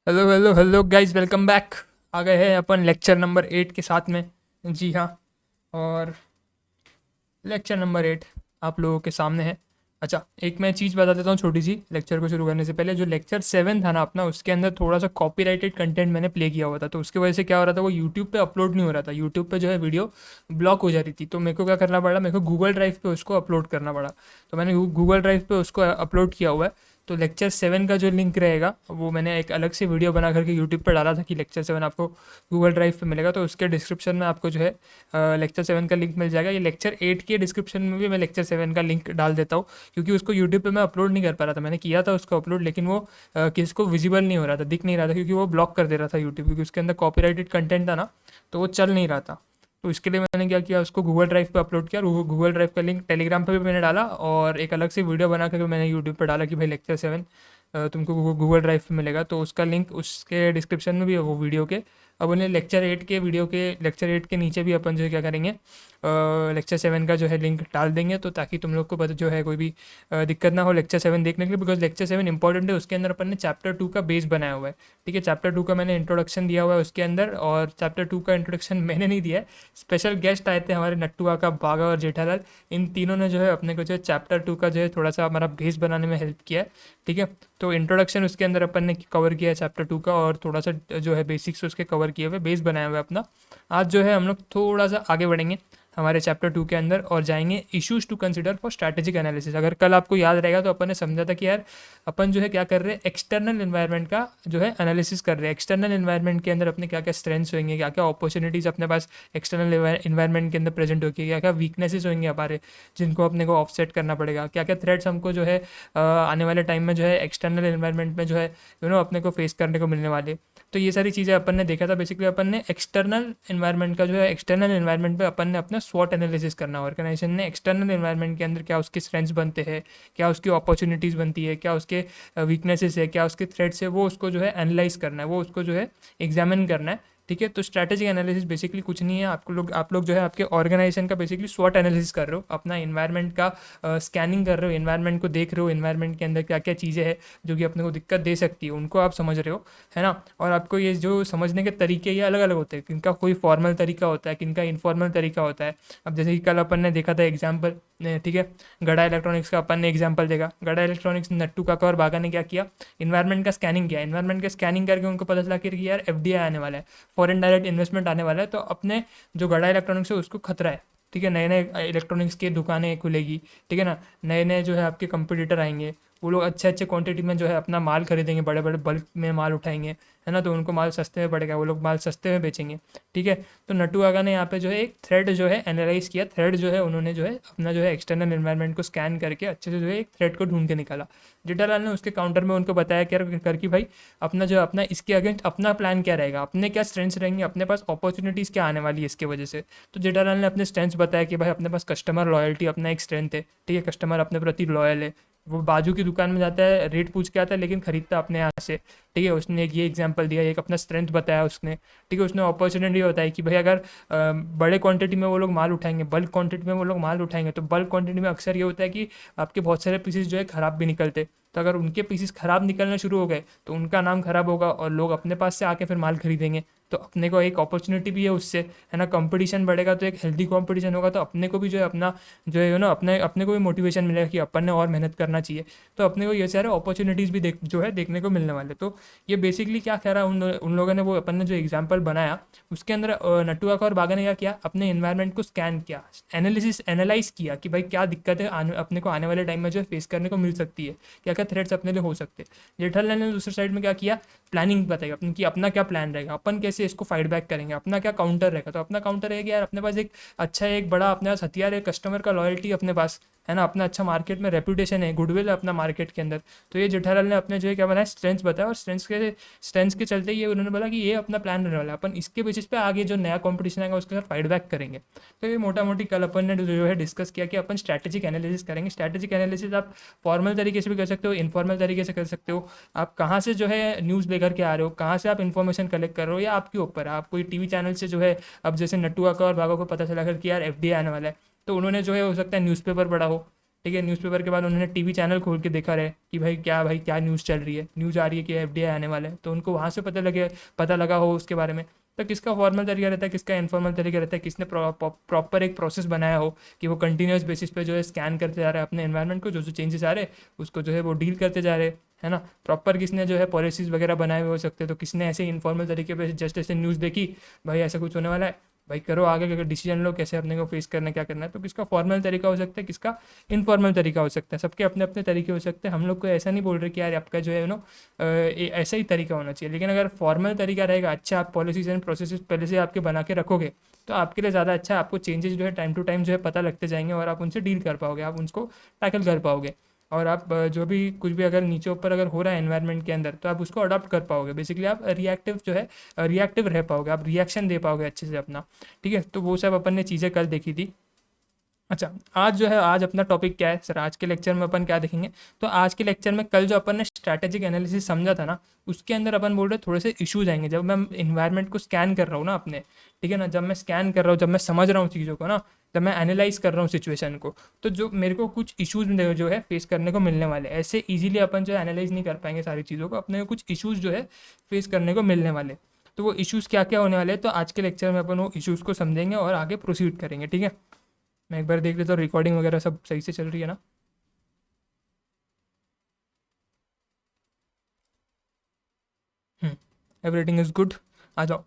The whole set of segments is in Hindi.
Hello hello hello guys, welcome back. आ गए हैं अपन लेक्चर नंबर 8 के साथ में। जी हाँ। और लेक्चर नंबर 8 आप लोगों के सामने है। अच्छा, एक मैं चीज़ बता देता हूँ छोटी सी लेक्चर को शुरू करने से पहले। जो लेक्चर 7 था ना अपना, उसके अंदर थोड़ा सा कॉपीराइटेड कंटेंट मैंने प्ले किया हुआ था, तो उसकी वजह से क्या हो रहा था, वो यूट्यूब पे अपलोड नहीं हो रहा था। यूट्यूब पे जो है वीडियो ब्लॉक हो जा रही थी, तो मेरे को क्या करना पड़ा, मेरे को गूगल ड्राइव पे उसको अपलोड करना पड़ा। तो मैंने गूगल ड्राइव पे उसको अपलोड किया हुआ है। तो लेक्चर 7 का जो लिंक रहेगा वो मैंने एक अलग से वीडियो बना करके यूट्यूब पर डाला था कि लेक्चर 7 आपको गूगल ड्राइव पे मिलेगा। तो उसके डिस्क्रिप्शन में आपको जो है लेक्चर 7 का लिंक मिल जाएगा। ये लेक्चर 8 के डिस्क्रिप्शन में भी मैं लेक्चर 7 का लिंक डाल देता हूँ, क्योंकि उसको यूट्यूब पे मैं अपलोड नहीं कर पा रहा था। मैंने किया था उसको अपलोड, लेकिन वो किसी को विजिबल नहीं हो रहा था, दिख नहीं रहा था, क्योंकि वो ब्लॉक कर दे रहा था यूट्यूब, क्योंकि उसके अंदर कॉपीराइटेड कंटेंट था ना, तो वो चल नहीं रहा था। तो इसके लिए मैंने क्या किया, उसको गूगल ड्राइव पे अपलोड किया। गूगल ड्राइव का लिंक टेलीग्राम पे भी मैंने डाला, और एक अलग से वीडियो बना करके मैंने यूट्यूब पर डाला कि भाई लेक्चर 7 तुमको गूगल ड्राइव पे मिलेगा। तो उसका लिंक उसके डिस्क्रिप्शन में भी है वो वीडियो के। अब उन्हें लेक्चर 8 के वीडियो के लेक्चर 8 के नीचे भी अपन जो है क्या करेंगे, लेक्चर 7 का जो है लिंक डाल देंगे, तो ताकि तुम लोग को पता जो है कोई भी दिक्कत ना हो लेक्चर 7 देखने के लिए। बिकॉज लेक्चर 7 इंपॉर्टेंट है, उसके अंदर अपन ने चैप्टर 2 का बेस बनाया हुआ है। ठीक है, चैप्टर 2 का मैंने इंट्रोडक्शन दिया हुआ है उसके अंदर, और चैप्टर 2 का इंट्रोडक्शन मैंने नहीं दिया है, स्पेशल गेस्ट आए थे हमारे नट्टू काका, बागा और जेठालाल। इन तीनों ने जो है अपने को जो है चैप्टर 2 का जो है थोड़ा सा हमारा बेस बनाने में हेल्प किया है। ठीक है, तो इंट्रोडक्शन उसके अंदर अपन ने कवर किया है चैप्टर 2 का, और थोड़ा सा जो है बेसिक्स उसके कवर किए हुए, बेस बनाया हुआ है अपना। आज जो है हम लोग थोड़ा सा आगे बढ़ेंगे हमारे चैप्टर 2 के अंदर, और जाएंगे issues to consider for strategic analysis. अगर कल आपको याद रहेगा तो अपन ने समझा था कि यार अपन जो है क्या कर रहे हैं, एक्सटर्नल इन्वायरमेंट का जो है एनालिसिस कर रहे हैं। एक्सटर्नल इन्वायरमेंट के अंदर अपने क्या क्या स्ट्रेंथ्स होंगे, क्या क्या अपॉर्चुनिटीज़ अपने पास एक्सटर्नल इन्वायरमेंट के अंदर प्रेजेंट होगी, क्या क्या वीकनेसेस होंगे हमारे, जिनको अपने को ऑफसेट करना पड़ेगा, क्या क्या थ्रेट्स हमको जो है आने वाले टाइम में जो है एक्सटर्नल इन्वायरमेंट में जो है अपने को फेस करने को मिलने वाले। तो ये सारी चीज़ें अपन ने देखा था। बेसिकली अपन ने एक्सटर्नल इन्वायरमेंट का जो है, एक्सटर्नल इन्वायरमेंट पे अपन ने अपना स्वॉट एनालिसिस करना। ऑर्गेनाइजेशन ने एक्सटर्नल इन्वायरमेंट के अंदर क्या उसके स्ट्रेंथ्स बनते हैं, क्या उसकी अपॉर्चुनिटीज़ बनती है, क्या उसके वीकनेसेस है, क्या उसके थ्रेट्स है, वो उसको जो है एनालाइज करना है, वो उसको जो है एग्जामिन करना है। ठीक है, तो स्ट्रैटेजिक एनालिसिस बेसिकली कुछ नहीं है। आप लोग जो है आपके ऑर्गेनाइजेशन का बेसिकली स्वॉट एनालिसिस कर रहे हो, अपना इन्वायरमेंट का स्कैनिंग कर रहे हो, इन्वायरमेंट को देख रहे हो, इन्वायरमेंट के अंदर क्या क्या चीज़ें हैं जो कि अपने को दिक्कत दे सकती है, उनको आप समझ रहे हो, है ना। और आपको ये जो समझने के तरीके ये अलग अलग होते हैं, किनका कोई फॉर्मल तरीका होता है, किनका इनफॉर्मल तरीका होता है। अब जैसे कि कल अपन ने देखा था एग्जाम्पल, ठीक है, गड़ा इलेक्ट्रॉनिक्स का अपन ने एग्जाम्पल देखा। गड़ा इलेक्ट्रॉनिक्स, नट्टू काका और बागा ने क्या किया, इन्वायरमेंट का स्कैनिंग किया। इन्वायरमेंट का स्कैनिंग करके उनको पता चला कि यार एफडीआई आने वाला है, फॉरेन डायरेक्ट इन्वेस्टमेंट आने वाला है, तो अपने जो गड़ा इलेक्ट्रॉनिक्स है उसको खतरा है। ठीक है, नए नए इलेक्ट्रॉनिक्स की दुकानें खुलेगी, ठीक है ना, नए नए जो है आपके कंपटीटर आएंगे, वो लोग अच्छे अच्छे क्वांटिटी में जो है अपना माल खरीदेंगे, बड़े बड़े बल्क में माल उठाएंगे, है ना, तो उनको माल सस्ते में पड़ेगा, वो लोग माल सस्ते में बेचेंगे। ठीक है, तो नट्टू आगा ने यहाँ पे जो है एक थ्रेड जो है एनालाइज किया। थ्रेड जो है उन्होंने जो है अपना जो है एक्सटर्नल एनवायरनमेंट को स्कैन करके अच्छे से जो है एक थ्रेड को ढूंढ के निकाला। जेठालाल ने उसके काउंटर में उनको बताया कि भाई अपना जो अपना इसके अगेंस्ट अपना प्लान क्या रहेगा, अपने क्या स्ट्रेंथ्स रहेंगे, अपने पास अपॉर्चुनिटीज़ क्या आने वाली है इसके वजह से। तो जेठालाल ने अपने स्ट्रेंथ्स बताया कि भाई अपने पास कस्टमर लॉयल्टी अपना एक स्ट्रेंथ है। ठीक है, कस्टमर अपने प्रति लॉयल है, वो बाजू की दुकान में जाता है, रेट पूछ के आता है, लेकिन खरीदता अपने यहाँ से। ठीक है, उसने एक ये एग्जांपल दिया, एक अपना स्ट्रेंथ बताया उसने। ठीक है, उसने अपॉर्चुनिटी बताई कि भाई अगर बड़े क्वांटिटी में वो लोग माल उठाएंगे, बल्क क्वांटिटी में वो लोग माल उठाएंगे, तो बल्क क्वांटिटी में अक्सर ये होता है कि आपके बहुत सारे पीसेस जो है ख़राब भी निकलते। तो अगर उनके पीसेस ख़राब निकलना शुरू हो गए तो उनका नाम ख़राब होगा, और लोग अपने पास से आके फिर माल खरीदेंगे। तो अपने को एक अपॉर्चुनिटी भी है उससे, है ना, कंपटीशन बढ़ेगा तो एक हेल्दी कंपटीशन होगा, तो अपने को भी जो है अपना जो है ना अपने अपने को भी मोटिवेशन मिलेगा कि अपन ने और मेहनत करना चाहिए। तो अपने को ये सारे अपॉर्चुनिटीज़ भी जो है देखने को मिलने वाले। तो ये बेसिकली क्या कह रहा है, उन लोगों ने वो अपन ने जो एग्जाम्पल बनाया उसके अंदर नट्टू काका और बागा ने क्या किया, अपने इन्वायरमेंट को स्कैन किया, एनालाइज किया कि भाई क्या दिक्कत है अपने को आने वाले टाइम में जो है फेस करने को मिल सकती है, क्या क्या थ्रेट्स अपने लिए हो सकते हैं। जेठालाल ने दूसरे साइड में क्या किया, प्लानिंग बताई अपनी कि अपना क्या प्लान रहेगा, अपन कैसे इसको फाइट बैक करेंगे, अपना क्या काउंटर रहेगा। तो अपना काउंटर रहेगा यार अपने पास एक अच्छा एक बड़ा अपने पास हथियार है, कस्टमर का लॉयल्टी अपने पास, है ना, अपना अच्छा मार्केट में रेपुटेशन है, गुडविल है अपना मार्केट के अंदर। तो ये जेठालाल ने अपने जो है क्या बनाया, स्ट्रेंथ्स बताया, और स्ट्रेंथ्स के चलते ये उन्होंने बोला कि ये अपना प्लान रहने वाला है, अपन इसके बेसिस पे आगे जो नया कंपटीशन आएगा उसके साथ फाइट बैक करेंगे। तो ये मोटा मोटी कल अपन ने जो है डिस्कस किया कि अपन स्ट्रैटेजिक एनालिसिस करेंगे। स्ट्रैटेजिक एनालिसिस आप फॉर्मल तरीके से भी कर सकते हो, इनफॉर्मल तरीके से कर सकते हो। आप कहाँ से जो है न्यूज़ लेकर के आ रहे हो, कहाँ से आप इन्फॉर्मेशन कलेक्ट कर रहे हो, या आपके ऊपर है। आप कोई टीवी चैनल से जो है, अब जैसे नट्टू काका और बागा को पता चला कर कि यार एफडीआई आने वाला है, तो उन्होंने जो है हो सकता है न्यूज़पेपर पढ़ा हो। ठीक है। न्यूज़पेपर के बाद उन्होंने टीवी चैनल खोल के देखा रहे कि भाई क्या न्यूज़ चल रही है, न्यूज़ आ रही है कि एफडीआई आने वाला है, तो उनको वहाँ से पता लगा हो उसके बारे में। तो किसका फॉर्मल तरीका रहता है, किसका इनफॉर्मल तरीका रहता है, किसने प्रॉपर एक प्रोसेस बनाया हो कि वो कंटिन्यूस बेसिस पे जो है स्कैन करते जा रहे हैं अपने एनवायरनमेंट को, जो जो चेंजेस आ रहे हैं उसको जो है वो डील करते जा रहे हैं, है ना। प्रॉपर किसने जो है पॉलिसीज़ वगैरह बनाए हुए हो सकते हैं, तो किसने ऐसे इनफॉर्मल तरीके पे जस्ट ऐसे न्यूज़ देखी, भाई ऐसा कुछ होने वाला है, भाई करो आगे का डिसीजन लो, कैसे अपने को फेस करना है, क्या करना है। तो किसका फॉर्मल तरीका हो सकता है, किसका इनफॉर्मल तरीका हो सकता है, सबके अपने अपने तरीके हो सकते हैं। हम लोग को ऐसा नहीं बोल रहे कि यार आपका जो है ऐसा ही तरीका होना चाहिए, लेकिन अगर फॉर्मल तरीका रहेगा, अच्छा आप पॉलिसीज एंड प्रोसेस पहले से आपके बना के रखोगे तो आपके लिए ज़्यादा अच्छा है। आपको चेंजेस जो है टाइम टू टाइम जो है पता लगते जाएंगे और आप उनसे डील कर पाओगे, आप उनको टैकल कर पाओगे। और आप जो भी कुछ भी अगर नीचे ऊपर अगर हो रहा है एनवायरनमेंट के अंदर, तो आप उसको अडॉप्ट कर पाओगे। बेसिकली आप रिएक्टिव रह पाओगे, आप रिएक्शन दे पाओगे अच्छे से अपना, ठीक है। तो वो सब अपन ने चीज़ें कल देखी थी। अच्छा, आज जो है, आज अपना टॉपिक क्या है सर, आज के लेक्चर में अपन क्या देखेंगे। तो आज के लेक्चर में कल जो अपन ने स्ट्रैटेजिक एनालिसिस समझा था ना, उसके अंदर अपन बोल रहे थोड़े से इश्यूज आएंगे जब मैं इन्वायरमेंट को स्कैन कर रहा हूँ ना अपने, ठीक है ना। जब मैं स्कैन कर रहा हूँ, जब मैं समझ रहा हूँ चीज़ों को ना, जब मैं एनालाइज कर रहा हूँ सिचुएशन को, तो जो मेरे को कुछ इश्यूज जो है फेस करने को मिलने वाले, ऐसे इजीली अपन जो है एनालाइज नहीं कर पाएंगे सारी चीज़ों को, अपने को कुछ इश्यूज जो है फेस करने को मिलने वाले। तो वो इश्यूज़ क्या क्या होने वाले हैं, तो आज के लेक्चर में अपन वो इश्यूज़ को समझेंगे और आगे प्रोसीड करेंगे, ठीक है। मैं एक बार देख लेता हूँ रिकॉर्डिंग वगैरह सब सही से चल रही है ना। Everything is good. आ जाओ।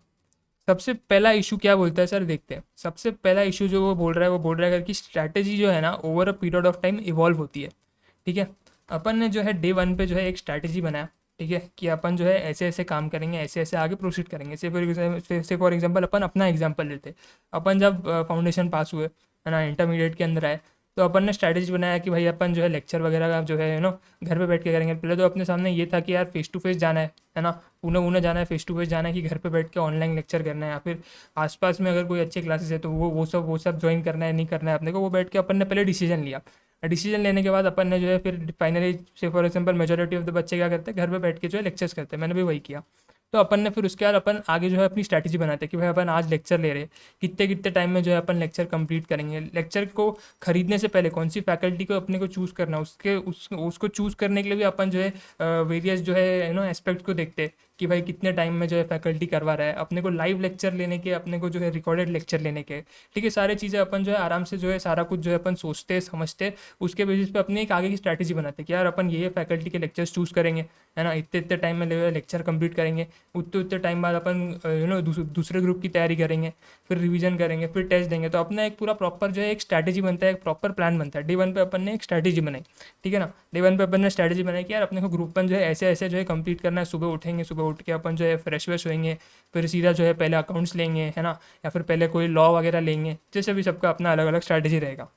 सबसे पहला इशू क्या बोलता है सर, देखते हैं। सबसे पहला इशू जो वो बोल रहा है कि स्ट्रैटेजी जो है ना over a period of time evolve होती है, ठीक है। अपन ने जो है डे वन पे जो है एक स्ट्रैटेजी बनाया, ठीक है, कि अपन जो है ऐसे ऐसे काम करेंगे, ऐसे ऐसे आगे प्रोसीड करेंगे। से फॉर एग्जांपल अपन अपना एग्जांपल लेते, अपन जब फाउंडेशन पास हुए, है ना, इंटरमीडिएट के अंदर आए, तो अपन ने स्ट्रैटेजी बनाया कि भाई अपन जो है लेक्चर वगैरह का जो है घर पे बैठ के करेंगे। पहले तो अपने सामने ये था कि यार फेस टू फेस जाना है ना, पुणे पुणे जाना है, फेस टू फेस जाना है, कि घर पे बैठ के ऑनलाइन लेक्चर करना है, या फिर आसपास में अगर कोई अच्छे क्लासेस है तो वो सब ज्वाइन करना है, नहीं करना है अपने को। वो बैठ के अपन ने पहले डिसीजन लिया। डिसीजन लेने के बाद अपन ने जो है फिर फाइनली से for example majority of the बच्चे क्या करते हैं, घर पे बैठ के जो है लेक्चर्स करते हैं, मैंने भी वही किया। तो अपन ने फिर उसके बाद अपन आगे जो है अपनी स्ट्रैटेजी बनाते हैं कि भाई अपन आज लेक्चर ले रहे हैं, कितने कितने टाइम में जो है अपन लेक्चर कंप्लीट करेंगे। लेक्चर को खरीदने से पहले कौन सी फैकल्टी को अपने को चूज़ करना है, उसको चूज़ करने के लिए भी अपन जो है वेरियस जो है एस्पेक्ट को देखते हैं कि भाई कितने टाइम में जो है फैकल्टी करवा रहा है अपने को लाइव लेक्चर लेने के, अपने को जो है रिकॉर्डेड लेक्चर लेने के, ठीक है। सारी चीज़ें अपन जो है आराम से जो है सारा कुछ जो है अपन सोचते समझते, उसके बेसिस पे अपने एक आगे की स्ट्रैटेजी बनाते कि यार अपन ये फैकल्टी के लेक्चर्स चूज़ करेंगे, है ना, इतने इतने टाइम में लेक्चर कंप्लीट करेंगे, उतने उतने टाइम बाद अपन दूसरे ग्रुप की तैयारी करेंगे, फिर रिवीजन करेंगे, फिर टेस्ट देंगे। तो अपना एक पूरा प्रॉपर जो है एक स्ट्रैटेजी बनता है, एक प्रॉपर प्लान बनता है। डे वन पे अपन ने एक स्ट्रैटेजी बनाई, ठीक है ना। डे वन पे अपन ने स्ट्रैटेजी बनाई कि यार अपने को ग्रुप वन जो है ऐसे ऐसे जो है कंप्लीट करना है। सुबह उठेंगे, सुबह उठ के अपन जो है फ्रेश व्रेश होएंगे, फिर सीधा जो है पहले अकाउंट्स लेंगे, है ना, या फिर पहले कोई लॉ वगैरह लेंगे, जैसे भी सबका अपना अलग अलग स्ट्रैटेजी रहेगा।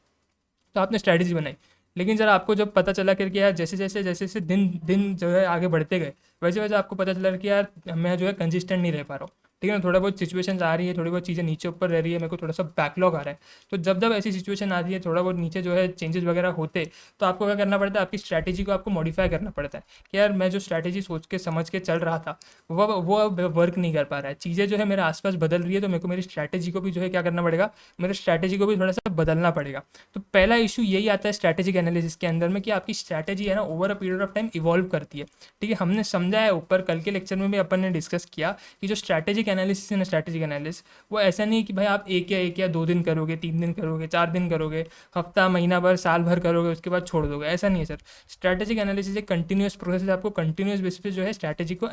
तो आपने स्ट्रैटेजी बनाई, लेकिन जरा आपको जब पता चला कि यार जैसे जैसे दिन दिन जो है आगे बढ़ते गए, वैसे वैसे आपको पता चला कि यार मैं जो है कंसिस्टेंट नहीं रह पा रहा हूँ, ठीक है ना। थोड़ा बहुत सिचुएशंस आ रही है, थोड़ी बहुत चीज़ें नीचे ऊपर रह रही है, मेरे को थोड़ा सा बैकलॉग आ रहा है। तो जब जब ऐसी सिचुएशन आती है, थोड़ा बहुत नीचे जो है चेंजेस वगैरह होते, तो आपको क्या करना पड़ता है, आपकी स्ट्रैटेजी को आपको मॉडिफाई करना पड़ता है कि यार मैं जो स्ट्रैटेजी सोच के समझ के चल रहा था वो अब वर्क नहीं कर पा रहा है। चीज़ें जो है मेरे आसपास बदल रही है, तो मेरे को मेरी स्ट्रैटेजी को भी जो है क्या करना पड़ेगा, मेरे स्ट्रैटेजी को भी थोड़ा सा बदलना पड़ेगा। तो पहला इशू यही आता है स्ट्रैटेजिक एनालिसिस के अंदर में कि आपकी स्ट्रैटेजी है ना over a period of time evolve करती है, ठीक है। हमने समझा है ऊपर, कल के लेक्चर में भी अपन ने डिस्कस किया कि जो स्ट्रैटेजिक एनालिसिस है ना, स्ट्रैटेजिक एनालिसिस वो ऐसा नहीं है कि भाई आप एक या 2 दिन करोगे, 3 दिन करोगे, 4 दिन करोगे, हफ्ता महीना भर साल भर करोगे, उसके बाद छोड़ दोगे, ऐसा नहीं है सर। स्ट्रैटेजिक एनालिसिस एक कंटिन्यूस प्रोसेस है, आपको कंटिन्यूस बेसिस पे जो है स्ट्रैटेजिक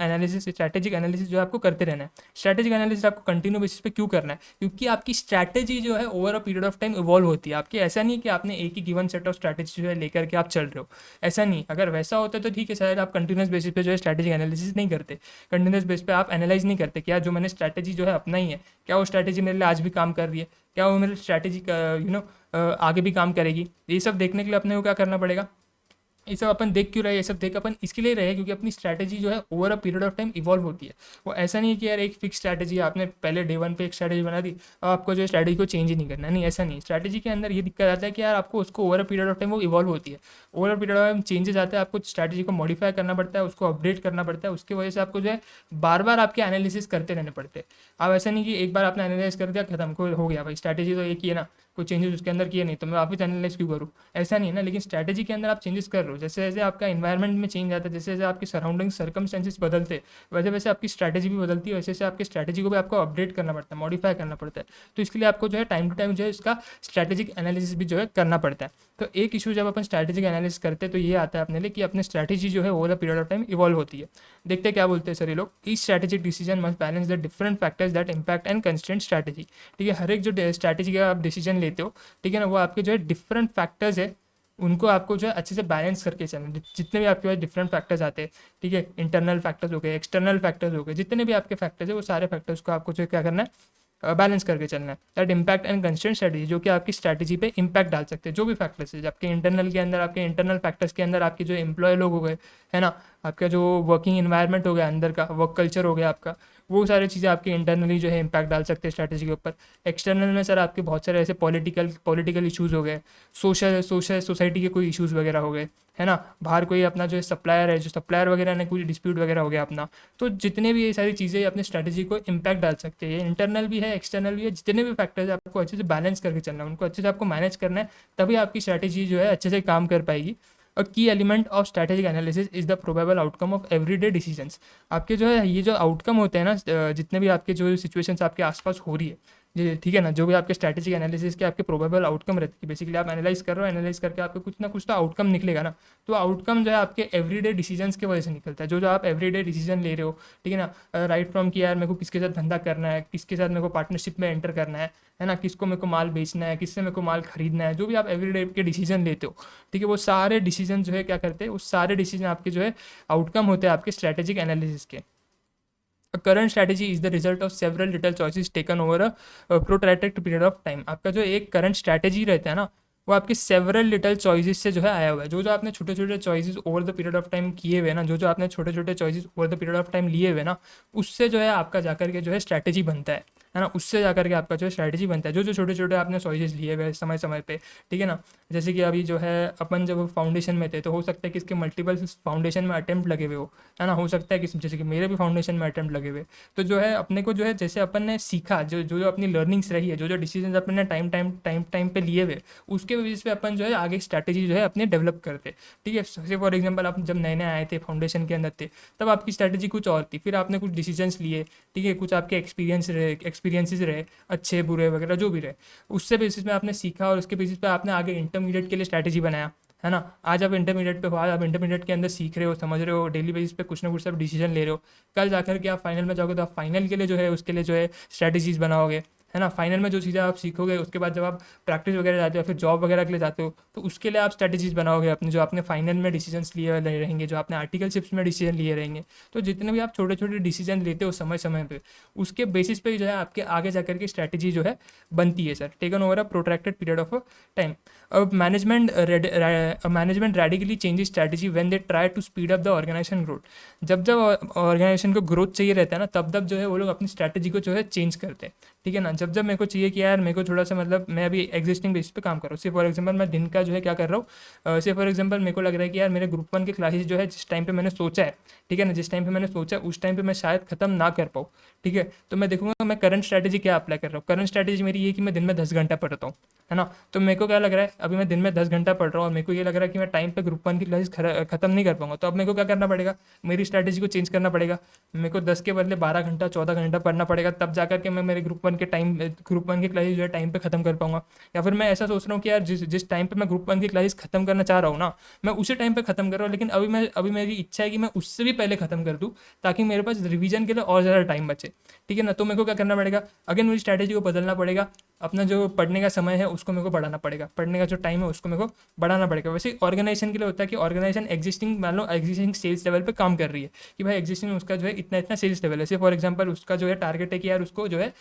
एनालिसिस जो है आपको करते रहना है। स्ट्रैटेजिक एनालिसिस आपको कंटिन्यू बेसिस पे क्यों करना है, क्योंकि आपकी स्ट्रैटेजी जो है over a period of time evolve होती है आपकी। ऐसा नहीं है कि आपने एक ही गिवन सेट ऑफ स्ट्रैटेजी जो है लेकर के आप चल रहे हो, ऐसा नहीं। अगर वैसा होता तो ठीक है, शायद आप कंटिन्यूस बेसिस पे जो है स्ट्रैटेजिक एनालिसिस नहीं करते, कंटिन्यूस बेसिस पे आप एनालाइज नहीं करते कि यार जो मैंने स्ट्रैटेजी जो है अपनाई है, क्या वो स्ट्रैटेजी मेरे लिए आज भी काम कर रही है, क्या वो मेरी स्ट्रैटेजी आगे भी काम करेगी। ये सब देखने के लिए अपने को क्या करना पड़ेगा, ये सब अपन देख क्यों रहे हैं, ये सब देख अपन इसके लिए रहे क्योंकि अपनी स्ट्रैटेजी जो है over a period of time evolve होती है। वो ऐसा नहीं है कि यार एक फिक्स स्ट्रैटेजी आपने पहले डे वन पे एक स्ट्रैटेजी बना दी, अब आपको जो स्ट्रैटेजी को चेंज ही नहीं करना, नहीं ऐसा नहीं। स्ट्रैटेजी के अंदर ये दिक्कत आता है कि यार आपको उसको over a period of time वो इवॉल्व होती है, over a period of time changes आते हैं, आपको स्ट्रैटेजी को मॉडिफाई करना पड़ता है, उसको अपडेट करना पड़ता है। उसकी वजह से आपको जो है बार बार आपके एनालिसिस करते रहने पड़ते हैं। अब ऐसा नहीं कि एक बार आपने एनालाइज कर दिया खत्म, को हो गया भाई, स्ट्रैटेजी तो एक ही है ना, कोई चेंजेस उसके अंदर किए नहीं तो मैं वापस एनालाइज क्यों करूँ, ऐसा नहीं है ना। लेकिन स्ट्रैटेजी के अंदर आप चेंजेस कर रहे हो, जैसे जैसे आपका इन्वायरमेंट में चेंज आता है, जैसे जैसे आपकी सराउंडिंग सर्कमस्टेंसेस बदलते हैं, वैसे वैसे आपकी स्ट्रैटेजी भी बदलती है, वैसे वैसे आपकी स्ट्रैटेजी को भी आपको अपडेट करना पड़ता है, मॉडिफाई करना पड़ता है। तो इसके लिए आपको जो है टाइम टू टाइम जो है इसका स्ट्रैटेजिक एनालिसिस भी जो है करना पड़ता है। तो एक इशू जब अपन स्ट्रैटेजिक एनालिसिस करते हैं तो ये आता है अपने लिए कि अपनी स्ट्रैटेजी जो है over the period of time evolve होती है। देखते हैं क्या बोलते हैं सर ये लोग, each strategic decision must balance the different factors that impact and constraint strategy. ठीक है, हर एक जो स्ट्रैटेजी का आप डिसीजन लेते हो, ठीक है ना, वो आपके जो है डिफरेंट फैक्टर्स है, उनको आपको जो है अच्छे से बैलेंस करके चलना। जितने भी आपके पास डिफरेंट फैक्टर्स आते हैं, ठीक है, इंटरनल फैक्टर्स हो गए, एक्सटर्नल फैक्टर्स हो गए, जितने भी आपके फैक्टर्स है वो सारे फैक्टर्स को आपको जो क्या करना है, बैलेंस करके चलना है। That impact and constraint strategy, जो कि आपकी स्ट्रैटेजी पे इम्पैक्ट डाल सकते हैं, जो भी फैक्टर्स है आपके इंटरनल के अंदर, आपके इंटरनल फैक्टर्स के अंदर आपके जो एम्प्लॉय लोग हो गए, है ना, आपका जो वर्किंग इन्वायरमेंट हो गया, अंदर का वर्क कल्चर हो गया आपका, वो सारी चीज़ें आपके इंटरनली जो है इम्पैक्ट डाल सकते हैं स्ट्रैटेजी के ऊपर। एक्सटर्नल में सर आपके बहुत सारे ऐसे पॉलिटिकल इशूज़ हो गए, सोसाइटी के कोई इशूज़ वगैरह हो गए, है ना, बाहर कोई अपना जो सप्लायर है, जो सप्लायर वगैरह ने कोई डिस्प्यूट वगैरह हो गया अपना, तो जितने भी ये सारी चीज़ें अपने स्ट्रैटेजी को इम्पैक्ट डाल सकते हैं, इंटरनल भी है एक्सटर्नल भी है, जितने भी फैक्टर्स है आपको अच्छे से बैलेंस करके चलना है, उनको अच्छे से आपको मैनेज करना है, तभी आपकी स्ट्रैटेजी जो है अच्छे से काम कर पाएगी। अ की element of strategic analysis is the probable outcome of everyday decisions. आपके जो है ये जो आउटकम होते हैं ना, जितने भी आपके जो सिचुएशंस आपके आसपास हो रही है, जी ठीक है ना, जो भी आपके स्ट्रैटेजिक एनालिसिस के आपके प्रोबेबल आउटकम रहती है, बेसिकली आप एनालाइज कर रहे हो, एनालाइज करके आपको कुछ ना कुछ तो आउटकम निकलेगा ना। तो आउटकम जो है आपके एवरीडे डिसीजंस की वजह से निकलता है, जो जो आप एवरीडे डिसीजन ले रहे हो, ठीक है ना, राइट फ्रॉम कि यार मेरे को किसके साथ धंधा करना है, किसके साथ मेरे को पार्टनरशिप में एंटर करना है ना, किसको मेरे को माल बेचना है, किससे मेरे को माल खरीदना है, जो भी आप एवरीडे के डिसीजन लेते हो, ठीक है, वो सारे डिसीजन जो है क्या करते हैं, उस सारे डिसीजन आपके जो है आउटकम होते हैं आपके स्ट्रैटेजिक एनालिसिस के। A current strategy is the result of several little choices taken over a protracted period of time। आपका जो एक करंट स्ट्रैटेजी रहता है ना, वो आपके सेवरल लिटल चॉइसेस से जो है आया हुआ है। जो जो आपने छोटे छोटे choices over the period of time किए हुए ना, जो जो आपने छोटे छोटे choices over the period of time लिए हुए ना, उससे जो है आपका जाकर के जो है स्ट्रैटेजी बनता है ना, उससे जाकर के आपका जो है स्ट्रैटेजी बनता है। जो जो छोटे छोटे आपने चॉइसेस लिए हुए समय समय पे, ठीक है ना, जैसे कि अभी जो है अपन जब फाउंडेशन में थे, तो हो सकता है कि इसके मल्टीपल फाउंडेशन में अटेम्प्ट लगे हुए हो, है ना, हो सकता है कि जैसे कि मेरे भी फाउंडेशन में अटेम्प्ट लगे हुए। तो जो है अपने को जो है जैसे अपन ने सीखा, जो जो जो अपनी लर्निंग्स रही है, जो जो डिसीजन अपन ने टाइम पे लिए हुए, उसके बेसिस पे अपन जो है आगे स्ट्रैटेजी जो है अपने डेवलप करते। ठीक है, जैसे फॉर एग्जांपल आप जब नए नए आए थे फाउंडेशन के अंदर थे, तब आपकी स्ट्रैटेजी कुछ और थी, फिर आपने कुछ डिसीजंस लिए, ठीक है, कुछ आपके एक्सपीरियंसेस रहे, अच्छे बुरे वगैरह जो भी रहे, उससे बेसिस में आपने सीखा और उसके बेसिस पे आपने आगे इंटरमीडिएट के लिए स्ट्रैटेजी बनाया, है ना। आज आप इंटरमीडिएट पे हो, आज आप इंटरमीडिएट के अंदर सीख रहे हो, समझ रहे हो, डेली बेसिस पे कुछ ना कुछ सब डिसीजन ले रहे हो। कल जाकर के आप फाइनल में जाओगे तो आप फाइनल के लिए जो है उसके लिए जो है स्ट्रैटेजीज बनाओगे, है ना। फाइनल में जो चीज़ें आप सीखोगे, उसके बाद जब आप प्रैक्टिस वगैरह जाते हो, फिर जॉब वगैरह के लिए जाते हो, तो उसके लिए आप स्ट्रैटेजीज बनाओगे अपने, जो आपने फाइनल में डिसीजंस लिए रहेंगे, जो आपने आर्टिकलशिप्स में डिसीजन लिए रहेंगे। तो जितने भी आप छोटे छोटे डिसीजन लेते हो समय समय पे, उसके बेसिस पे जो है आपके आगे जाकर के स्ट्रैटेजी जो है बनती है sir, taken over a protracted period of time. अब management radically changes strategy when they try to speed up the organization growth. जब जब ऑर्गेनाइजेशन को ग्रोथ चाहिए रहता है ना, तब तब जो है वो लोग अपनी स्ट्रैटेजी को जो है चेंज करते हैं, ठीक है ना। जब जब मेरे को चाहिए कि यार मेरे को थोड़ा सा मतलब मैं अभी एग्जिस्टिंग बेसिस पे काम कर रहा हूँ, से फॉर एग्जांपल मैं दिन का जो है क्या कर रहा हूँ, से फॉर एग्जांपल मेरे को लग रहा है कि यार मेरे ग्रुप 1 के क्लासेस जो है जिस टाइम पे मैंने सोचा है, ठीक है ना, जिस टाइम पे मैंने सोचा है उस टाइम पे मैं शायद खत्म ना कर पाऊँ, ठीक है। तो मैं देखूंगा मैं करंट स्ट्रैटेजी क्या अप्लाई कर रहा हूँ। करंट स्ट्रैटेजी मेरी ये कि मैं दिन में 10 घंटा पढ़ता हूँ, है ना। तो मेरे को क्या लग रहा है, अभी मैं दिन में 10 घंटा पढ़ रहा हूँ और मेरे को ये लग रहा है कि मैं टाइम पे ग्रुप 1 की क्लासेस खत्म नहीं कर पाऊंगा। तो अब मेरे को क्या करना पड़ेगा, मेरी स्ट्रैटेजी को चेंज करना पड़ेगा। मेरे को 10 के बदले 12 घंटा 14 घंटा पढ़ना पड़ेगा, तब जाकर के मैं मेरे ग्रुप 1 की क्लासेस जो है टाइम पे खत्म कर पाऊंगा। या फिर मैं ऐसा सोच रहा हूँ कि यार जिस टाइम पे मैं ग्रुप 1 की क्लासेस खत्म करना चाह रहा हूँ ना, मैं उसी टाइम पे खत्म कर रहा हूँ, लेकिन अभी मेरी इच्छा है कि मैं उससे भी पहले खत्म कर दूँ, ताकि मेरे पास रिवीजन के लिए और ज़्यादा टाइम बचे, ठीक है ना। तो मेरे को क्या करना पड़ेगा, अगेन मेरी स्ट्रैटेजी को बदलना पड़ेगा। अपना जो पढ़ने का समय है उसको मेरे को बढ़ाना पड़ेगा, पढ़ने का जो टाइम है उसको मेरे को बढ़ाना पड़ेगा। वैसे ऑर्गेनाइजेशन के लिए होता है कि ऑर्गेनाइजेशन एग्जिस्टिंग, मान लो एग्जिस्टिंग सेल्स लेवल पे काम कर रही है, कि भाई एग्जिस्टिंग उसका जो है इतना इतना सेल्स लेवल है। जैसे फॉर एग्जांपल उसका जो है टारगेट है कि यार उसको जो है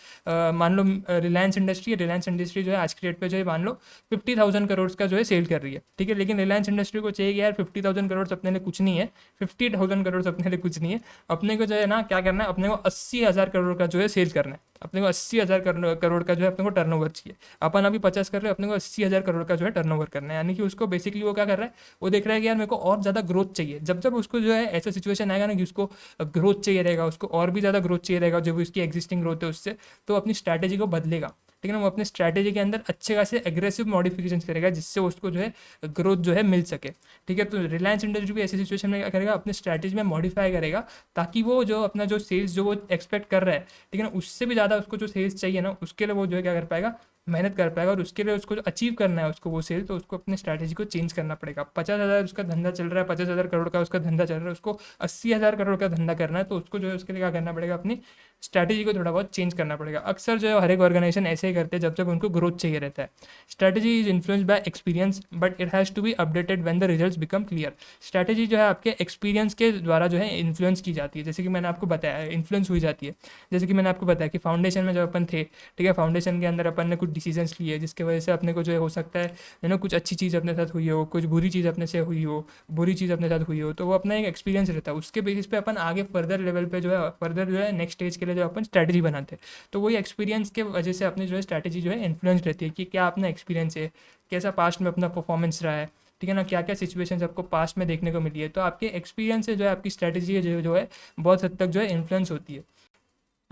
मान लो रिलायंस इंडस्ट्री जो है आज की डेट पे जो है मान लो 50,000 करोड़ का जो है सेल कर रही है, ठीक है। लेकिन रिलायंस इंडस्ट्री को चाहिए कि यार 50,000 करोड़ अपने लिए कुछ नहीं है, 50,000 करोड़ अपने लिए कुछ नहीं है, अपने को जो है ना क्या करना है, अपने को 80,000 करोड़ का जो है सेल करना है, अपने को 80,000 करोड़ का जो है अपने को टर्नओवर चाहिए। अपन अभी 50 कर रहे हैं, अपने को 80,000 करोड़ का जो है टर्नओवर करना है। यानी कि उसको बेसिकली वो क्या कर रहा है, वो देख रहा है कि यार मेरे को और ज़्यादा ग्रोथ चाहिए। जब जब उसको जो है ऐसा सिचुएशन आएगा ना कि उसको ग्रोथ चाहिए रहेगा, उसको और भी ज़्यादा ग्रोथ चाहिए रहेगा, जो भी उसकी एग्जिस्टिंग ग्रोथ है उससे, तो अपनी स्ट्रैटेजी को बदलेगा, ठीक है ना, वो अपने स्ट्रैटेजी के अंदर अच्छे खासे एग्रेसिव मॉडिफिकेशन करेगा जिससे उसको जो है ग्रोथ जो है मिल सके। ठीक है, तो रिलायंस इंडस्ट्री भी ऐसी सिचुएशन में क्या करेगा, अपने स्ट्रैटेजी में मॉडिफाई करेगा ताकि वो जो अपना जो सेल्स जो वो एक्सपेक्ट कर रहा है, ठीक है ना, उससे भी ज़्यादा उसको जो सेल्स चाहिए ना, उसके लिए वो जो है क्या कर पाएगा, मेहनत कर पाएगा। और उसके लिए उसको जो अचीव करना है उसको वो सेल, तो उसको अपने स्ट्रैटेजी को चेंज करना पड़ेगा। 50,000 उसका धंधा चल रहा है, 50,000 करोड़ का उसका धंधा चल रहा है, उसको 80,000 करोड़ का धंधा करना है, तो उसको जो है उसके लिए क्या करना पड़ेगा, अपनी स्ट्रैटेजी को थोड़ा बहुत चेंज करना पड़ेगा। अक्सर जो है हर एक ऑर्गेनाइजेशन ऐसे ही करते हैं जब तक उनको ग्रोथ चाहिए रहता है। Strategy is influenced by experience but it has to be updated when the results become clear. Strategy जो है आपके एक्सपीरियंस के द्वारा जो है इन्फ्लुएंस की जाती है, जैसे कि मैंने आपको बताया इन्फ्लुएंस हुई जाती है। जैसे कि मैंने आपको बताया कि फाउंडेशन में जब अपन थे, ठीक है, फाउंडेशन के अंदर अपन ने कुछ डिसीजंस लिए जिसकी वजह से अपने को जो है हो सकता है कुछ अच्छी चीज़ अपने साथ हुई हो, कुछ बुरी चीज़ अपने से हुई हो, बुरी चीज़ अपने साथ हुई हो, तो वो अपना एक एक्सपीरियंस रहता है। उसके बेसिस पे अपन आगे फर्दर लेवल पे जो है फर्दर जो है नेक्स्ट स्टेज के लिए जो अपन स्ट्रैटेजी बनाते हैं। तो वही एक्सपीरियंस के वजह से अपनी जो है स्ट्रैटेजी जो है इन्फ्लुएंस रहती है कि क्या अपना एक्सपीरियंस है, कैसा पास्ट में अपना परफॉर्मेंस रहा है, ठीक है ना, क्या क्या सिचुएशंस आपको पास्ट में देखने को मिली है। तो आपके एक्सपीरियंस से जो है आपकी स्ट्रैटेजी जो है बहुत हद तक जो है इन्फ्लुएंस होती है।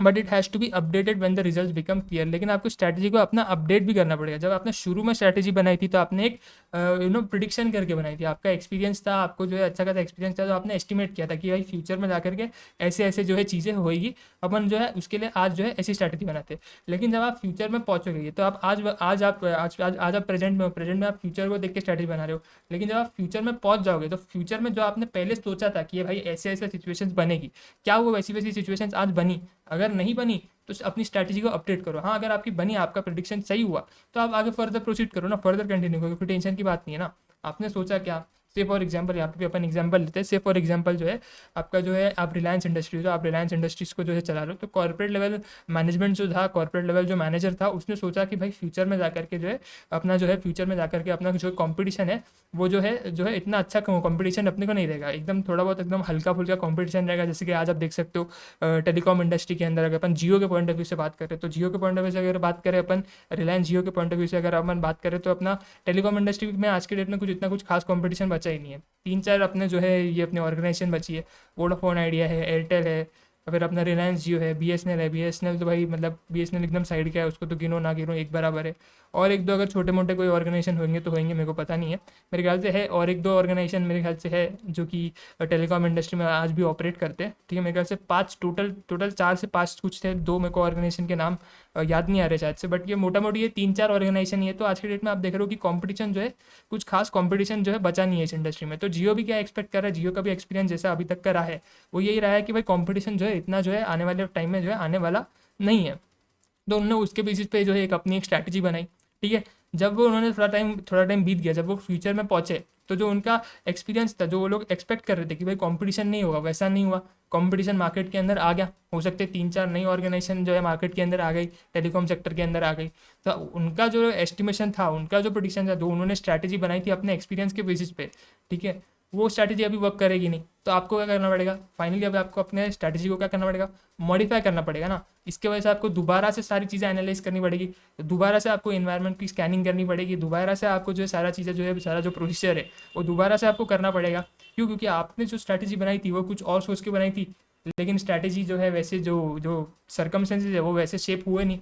But it has to be updated when the results become clear. लेकिन आपको स्ट्रैटेजी को अपना अपडेट भी करना पड़ेगा। जब आपने शुरू में स्ट्रैटेजी बनाई थी तो आपने एक प्रिडिक्शन करके बनाई थी, आपका एक्सपीरियंस था, आपको जो है अच्छा खासा एक्सपीरियंस था, तो आपने एस्टिमेट किया था कि भाई फ्यूचर में जाकर के ऐसे ऐसे जो है चीज़ें होएगी, अपन जो है उसके लिए आज जो है ऐसी स्ट्रैटेजी बनाते हैं। लेकिन जब आप फ्यूचर में पहुँचोगे तो आप आज आप प्रेजेंट में हो, प्रेजेंट में आप फ्यूचर को देख के स्ट्रैटेजी बना रहे हो। लेकिन जब आप फ्यूचर में पहुँच जाओगे तो फ्यूचर में जो आपने पहले सोचा था कि ये भाई ऐसे ऐसे सिचुएशंस बनेगी, क्या वो वैसी वैसी सिचुएशंस आज बनी? अगर नहीं बनी तो अपनी स्ट्रैटेजी को अपडेट करो। हाँ, अगर आपकी बनी, आपका प्रेडिक्शन सही हुआ, तो आप आगे फर्दर प्रोसीड करो ना, फर्दर कंटिन्यू करो, कोई टेंशन की बात नहीं है ना। आपने सोचा क्या, से फॉर एग्जांपल यहाँ पे भी अपन एग्जांपल लेते हैं। से फॉर एग्जांपल जो है आपका जो है आप रिलायंस इंडस्ट्रीज हो, आप रिलायंस इंडस्ट्रीज को जो है चला लो, तो कॉर्पोरेट लेवल मैनेजमेंट जो था, कॉर्पोरेट लेवल जो मैनेजर था, उसने सोचा कि भाई फ्यूचर में जाकर के जो है अपना जो है फ्यूचर में जाकर के अपना जो कंपटीशन है वो जो है इतना अच्छा कंपटीशन अपने को नहीं रहेगा, एकदम थोड़ा बहुत एकदम हल्का फुल्का कंपटीशन रहेगा। जैसे कि आज आप देख सकते हो टेलीकॉम इंडस्ट्री के अंदर अगर अपन जियो के पॉइंट ऑफ व्यू से बात करें, तो जियो के पॉइंट ऑफ व्यू से अगर बात करें अपन, रिलायंस जियो के पॉइंट ऑफ व्यू से अगर अपन बात करें, तो अपना टेलीकॉम इंडस्ट्री में आज के डेट में कुछ इतना कुछ खास कंपटीशन बचा ही नहीं है। तीन चार अपने जो है ये अपने ऑर्गेनाइजेशन बची है, वोडाफोन आइडिया है, एयरटेल है, फिर अपना रिलायंस जियो है, बीएसएनएल है। बीएसएनएल तो भाई मतलब बीएसएनएल एकदम साइड का है, उसको तो गिनो ना गिनो एक बराबर है। और एक दो अगर छोटे मोटे कोई ऑर्गेनाइजेशन होंगे तो होंगे, मेरे को पता नहीं है, मेरे ख्याल से है। और एक दो ऑर्गेनाइजेशन मेरे ख्याल से है जो कि टेलीकॉम इंडस्ट्री में आज भी ऑपरेट करते हैं, ठीक है। मेरे ख्याल से पाँच टोटल 4 से 5 कुछ थे, दो मेरे को ऑर्गेनाइजेशन के नाम याद नहीं आ रहे शायद से, बट ये मोटा मोटी ये 3-4 ऑर्गेनाइजेशन ही है। तो आज के डेट में आप देख रहे हो कि कंपटीशन जो है कुछ खास कंपटीशन जो है बचा नहीं है इस इंडस्ट्री में। तो जियो भी क्या एक्सपेक्ट कर रहा है, जियो का भी एक्सपीरियंस जैसा अभी तक का रहा है वो यही रहा है कि भाई कंपटीशन जो है इतना जो है आने वाले टाइम में जो है आने वाला नहीं है। तो उन्होंने उसके बेसिस पे जो है एक अपनी एक स्ट्रैटेजी बनाई, ठीक है। जब वो उन्होंने थोड़ा टाइम बीत गया, जब वो फ्यूचर में पहुंचे, तो जो उनका एक्सपीरियंस था, जो वो लोग एक्सपेक्ट कर रहे थे कि भाई कंपटीशन नहीं होगा, वैसा नहीं हुआ। कंपटीशन मार्केट के अंदर आ गया, हो सकते 3-4 नई ऑर्गेनाइजेशन जो है मार्केट के अंदर आ गई, टेलीकॉम सेक्टर के अंदर आ गई। तो उनका जो एस्टिमेशन था, उनका जो प्रेडिक्शन था, जो उन्होंने स्ट्रैटेजी बनाई थी अपने एक्सपीरियंस के बेसिस पे, ठीक है, वो स्ट्रैटेजी अभी वर्क करेगी नहीं। तो आपको क्या करना पड़ेगा, फाइनली अभी आपको अपने स्ट्रैटेजी को क्या करना पड़ेगा, मॉडिफाई करना पड़ेगा ना। इसके वजह से आपको दोबारा से सारी चीज़ें एनालाइज करनी पड़ेगी, दोबारा से आपको इन्वायरमेंट की स्कैनिंग करनी पड़ेगी, दोबारा से आपको जो है सारा चीज़ें जो है सारा जो प्रोसीजर है वो दोबारा से आपको करना पड़ेगा। क्यों? क्योंकि आपने जो स्ट्रैटेजी बनाई थी वो कुछ और सोच के बनाई थी, लेकिन स्ट्रैटेजी जो है वैसे जो जो सर्कमस्टेंसेज है वो वैसे शेप हुए नहीं,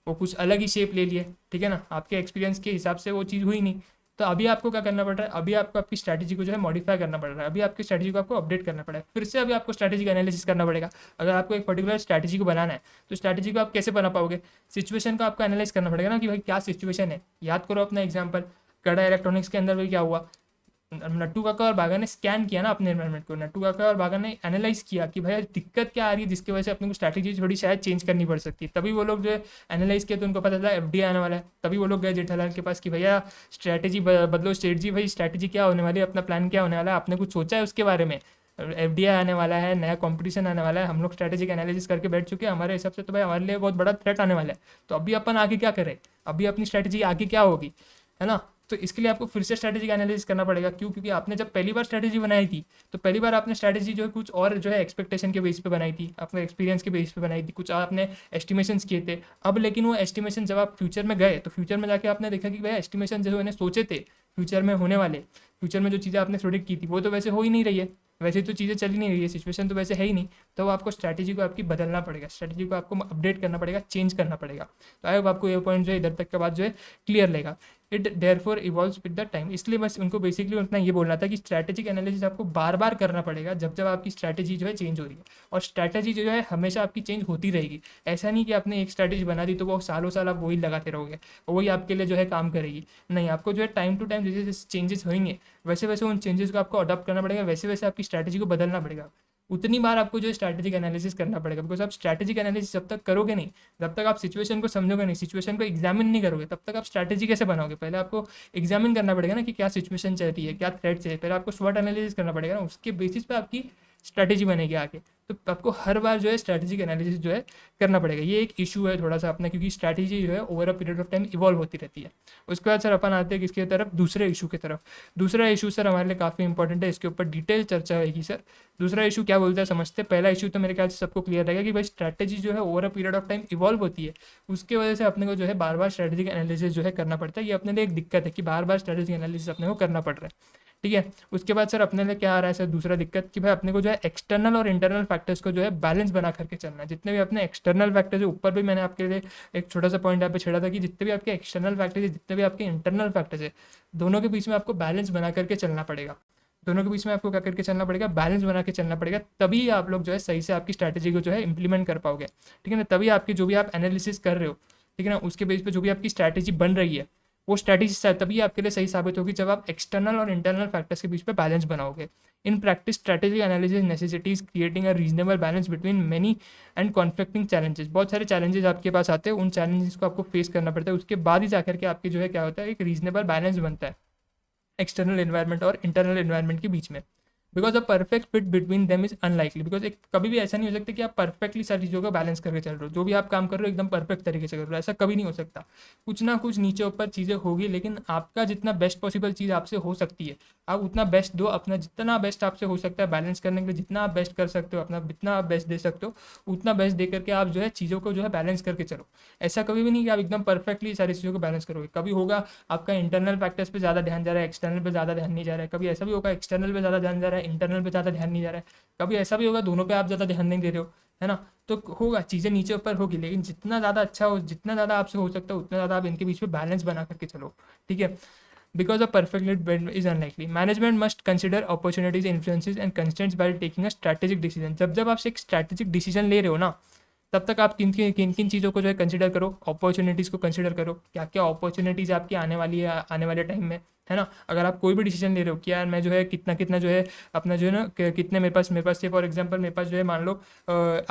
वो कुछ अलग ही शेप ले लिए, ठीक है ना। आपके एक्सपीरियंस के हिसाब से वो चीज़ हुई नहीं। तो अभी आपको क्या करना पड़ रहा है, अभी आपको आपकी स्ट्रैटेजी को जो है मॉडिफाई करना पड़ रहा है, अभी आपकी स्ट्रैटेजी को आपको अपडेट करना पड़ा है, फिर से अभी आपको स्ट्रैटेजी का एनालिसिस करना पड़ेगा। अगर आपको एक पर्टिकुलर स्ट्रैटेजी को बनाना है तो स्ट्रैटेजी को आप कैसे बना पाओगे, सिचुएशन को आपको एनालाइज करना पड़ेगा ना कि भाई क्या सिचुएशन है। याद करो अपना एग्जाम्पल, कड़ा इलेक्ट्रॉनिक्स के अंदर भी क्या हुआ, नट्टू काका और बागा ने स्कैन किया ना अपने एनवायरनमेंट को, नट्टू काका और बागा ने एनालाइज किया कि भाई दिक्कत क्या आ रही है जिसकी वजह से अपने को स्ट्रैटेजी थोड़ी शायद चेंज करनी पड़ सकती है। तभी वो लोग जो है एनालाइज किया तो उनको पता चला एफडीआई आने वाला है। तभी वो लोग गए जेठालाल के पास कि भैया स्ट्रैटेजी बदलो, सेठ जी भाई स्ट्रैटेजी क्या होने वाली है, अपना प्लान क्या होने वाला है, आपने कुछ सोचा है उसके बारे में। एफडीआई आने वाला है, नया कंपटीशन आने वाला है, हम लोग स्ट्रैटेजिक एनालिसिस करके बैठ चुके हैं, हमारे हिसाब से तो भाई हमारे लिए बहुत बड़ा थ्रेट आने वाला है। तो अभी अपन आगे क्या करें, अभी अपनी स्ट्रैटेजी आगे क्या होगी, है ना। तो इसके लिए आपको फिर से स्ट्रैटेजी का एनालिसिस करना पड़ेगा। क्यों? क्योंकि आपने जब पहली बार स्ट्रैटेजी बनाई थी तो पहली बार आपने स्ट्रैटेजी जो है कुछ और जो है एक्सपेक्टेशन के बेस पे बनाई थी, अपने एक्सपीरियंस के बेस पे बनाई थी, कुछ आपने एस्टिमेशंस किए थे। अब लेकिन वो एस्टिमेशन जब आप फ्यूचर में गए तो फ्यूचर में जाके आपने देखा कि भाई एस्टिमेशन जो मैंने सोचे थे फ्यूचर में होने वाले, फ्यूचर में जो चीज़ें आपने प्रोडिक्ट की थी वो तो वैसे हो ही नहीं रही है। वैसे तो चीज़ें चल ही नहीं रही है, सिचुएशन तो वैसे है ही नहीं, तो आपको स्ट्रैटेजी को आपकी बदलना पड़ेगा, स्ट्रैटेजी को आपको अपडेट करना पड़ेगा, चेंज करना पड़ेगा। तो आई होप आपको ये पॉइंट जो है इधर तक के बाद जो है क्लियर लेगा। It therefore evolves with the time, इसलिए बस उनको बेसिकली उतना ये बोलना था कि स्ट्रैटेजिक एनालिसिस आपको बार बार करना पड़ेगा जब जब आपकी स्ट्रैटेजी जो है चेंज हो रही है, और स्ट्रैटेजी जो है हमेशा आपकी चेंज होती रहेगी। ऐसा नहीं कि आपने एक स्ट्रैटेजी बना दी तो वो सालों साल आप वही लगाते रहोगे, वही आपके लिए जो है काम करेगी। नहीं, आपको जो है टाइम टू टाइम जैसे जैसे चेंजेस होंगे वैसे वैसे उन चेंजेस को आपको अडॉप्ट करना पड़ेगा, वैसे वैसे आपकी स्ट्रैटेजी को बदलना पड़ेगा। उतनी बार आपको जो है स्ट्रैटेजिक एनालिसिस करना पड़ेगा, बिकॉज आप स्ट्रैटेजिक एनालिसिस जब तक करोगे नहीं, जब तक आप सिचुएशन को समझोगे नहीं, सिचुएशन को एग्जामिन नहीं करोगे, तब तक आप स्ट्रैटेजी कैसे बनाओगे। पहले आपको एग्जामिन करना पड़ेगा ना कि क्या सिचुएशन चल रही है, क्या थ्रेट चाहिए, पहले आपको स्वॉट एनालिसिस करना पड़ेगा ना, उसके बेसिस पे आपकी स्ट्रैटेजी बनेगी आगे। तो आपको हर बार जो है स्ट्रैटेजिक एनालिसिस जो है करना पड़ेगा। ये एक इशू है थोड़ा सा अपना, क्योंकि स्ट्रैटेजी जो है over a period of time evolve होती रहती है। उसके बाद सर अपन आते हैं किसकी तरफ, दूसरे इशू की तरफ। दूसरा इशू सर हमारे लिए काफ़ी इंपॉर्टेंट है, इसके ऊपर डिटेल चर्चा होगी सर। दूसरा इशू क्या बोलता है समझते हैं। पहला इशू तो मेरे ख्याल से सबको क्लियर रहेगा कि भाई स्ट्रैटेजी जो है over a period of time evolve होती है, उसके वजह से अपने को जो है बार बार स्ट्रैटेजिक एनालिसिस जो है करना पड़ता है। ये अपने लिए एक दिक्कत है कि बार बार स्ट्रैटेजिक एनालिसिस अपने को करना पड़ रहा है, ठीक है। उसके बाद सर अपने लिए क्या आ रहा है सर दूसरा दिक्कत, कि भाई अपने को जो है एक्सटर्नल और इंटरनल फैक्टर्स को जो है बैलेंस बना करके चलना है। जितने भी अपने एक्सटर्नल फैक्टर्स है, ऊपर भी मैंने आपके लिए एक छोटा सा पॉइंट यहाँ पे छेड़ा था कि जितने भी आपके एक्सटर्नल फैक्टर्स है, जितने भी आपके इंटरनल फैक्टर्स है, दोनों के बीच में आपको बैलेंस बना करके चलना पड़ेगा। दोनों के बीच में आपको क्या करके चलना पड़ेगा, बैलेंस बना के चलना पड़ेगा, तभी आप लोग जो है सही से आपकी स्ट्रैटेजी को जो है इंप्लीमेंट कर पाओगे, ठीक है ना। तभी आपकी जो भी आप एनालिसिस कर रहे हो, ठीक है ना, उसके बेस पे जो भी आपकी स्ट्रैटेजी बन रही है, वो स्ट्रैटेजी तभी आपके लिए सही साबित होगी जब आप एक्सटर्नल और इंटरनल फैक्टर्स के बीच पे बैलेंस बनाओगे। In practice strategic analysis necessities creating a reasonable balance between many and conflicting challenges. बहुत सारे चैलेंजेस आपके पास आते हैं, उन चैलेंजेस को आपको फेस करना पड़ता है, उसके बाद ही जाकर के आपके जो है क्या होता है, एक रीजनेबल बैलेंस बनता है एक्सटर्नल एनवायरनमेंट और इंटरनल एनवायरनमेंट के बीच में। Because a perfect fit between them is unlikely, because एक कभी भी ऐसा नहीं हो सकता कि आप परफेक्टली सारी चीज़ों को बैलेंस करके चल रहे हो, जो भी आप काम कर रहे हो एकदम परफेक्ट तरीके से कर रहे हो, ऐसा कभी नहीं हो सकता। कुछ ना कुछ नीचे ऊपर चीज़ें होगी, लेकिन आपका जितना बेस्ट पॉसिबल चीज़ आपसे हो सकती है, आप उतना बेस्ट दो, अपना जितना बेस्ट आपसे हो सकता है बैलेंस करने के लिए, जितना आप बेस्ट कर सकते हो, अपना जितना आप बेस्ट दे सकते हो, उतना बेस्ट दे करके आप जो है चीज़ों को जो है बैलेंस करके चलो। ऐसा कभी भी नहीं कि आप एकदम परफेक्टली सारी चीज़ों को बैलेंस करोगे। कभी होगा आपका इंटरनल फैक्टर्स पे ज़्यादा ध्यान जा रहा है, एक्सटर्नल पे ज़्यादा ध्यान नहीं जा रहा है। कभी ऐसा भी होगा एक्सटर्नल पे ज़्यादा ध्यान जा रहा है, इंटरनल पे ज़्यादा ध्यान नहीं जा रहा है। कभी ऐसा भी होगा दोनों पे आप ज़्यादा ध्यान नहीं दे रहे हो, है ना। तो होगा चीज़ें नीचे ऊपर होगी, लेकिन जितना ज़्यादा अच्छा हो, जितना ज़्यादा आपसे हो सकता है, उतना ज़्यादा आप इनके बीच में बैलेंस बना करके चलो, ठीक है। Because a perfect blend is unlikely, management must consider opportunities, influences and constraints while taking a strategic decision. जब जब आप एक स्ट्रैटेजिक डिसीजन ले रहे हो ना, तब तक आप किन किन किन चीज़ों को जो है कंसिडर करो, अपॉर्चुनिटीज़ को कंसिडर करो, क्या क्या अपॉर्चुनिटीज़ आपकी आने वाली है आने वाले टाइम में, है ना। अगर आप कोई भी डिसीजन ले रहे हो कि यार मैं जो है कितना कितना जो है अपना जो है ना कितने मेरे पास से फॉर एग्जांपल मेरे पास जो है मान लो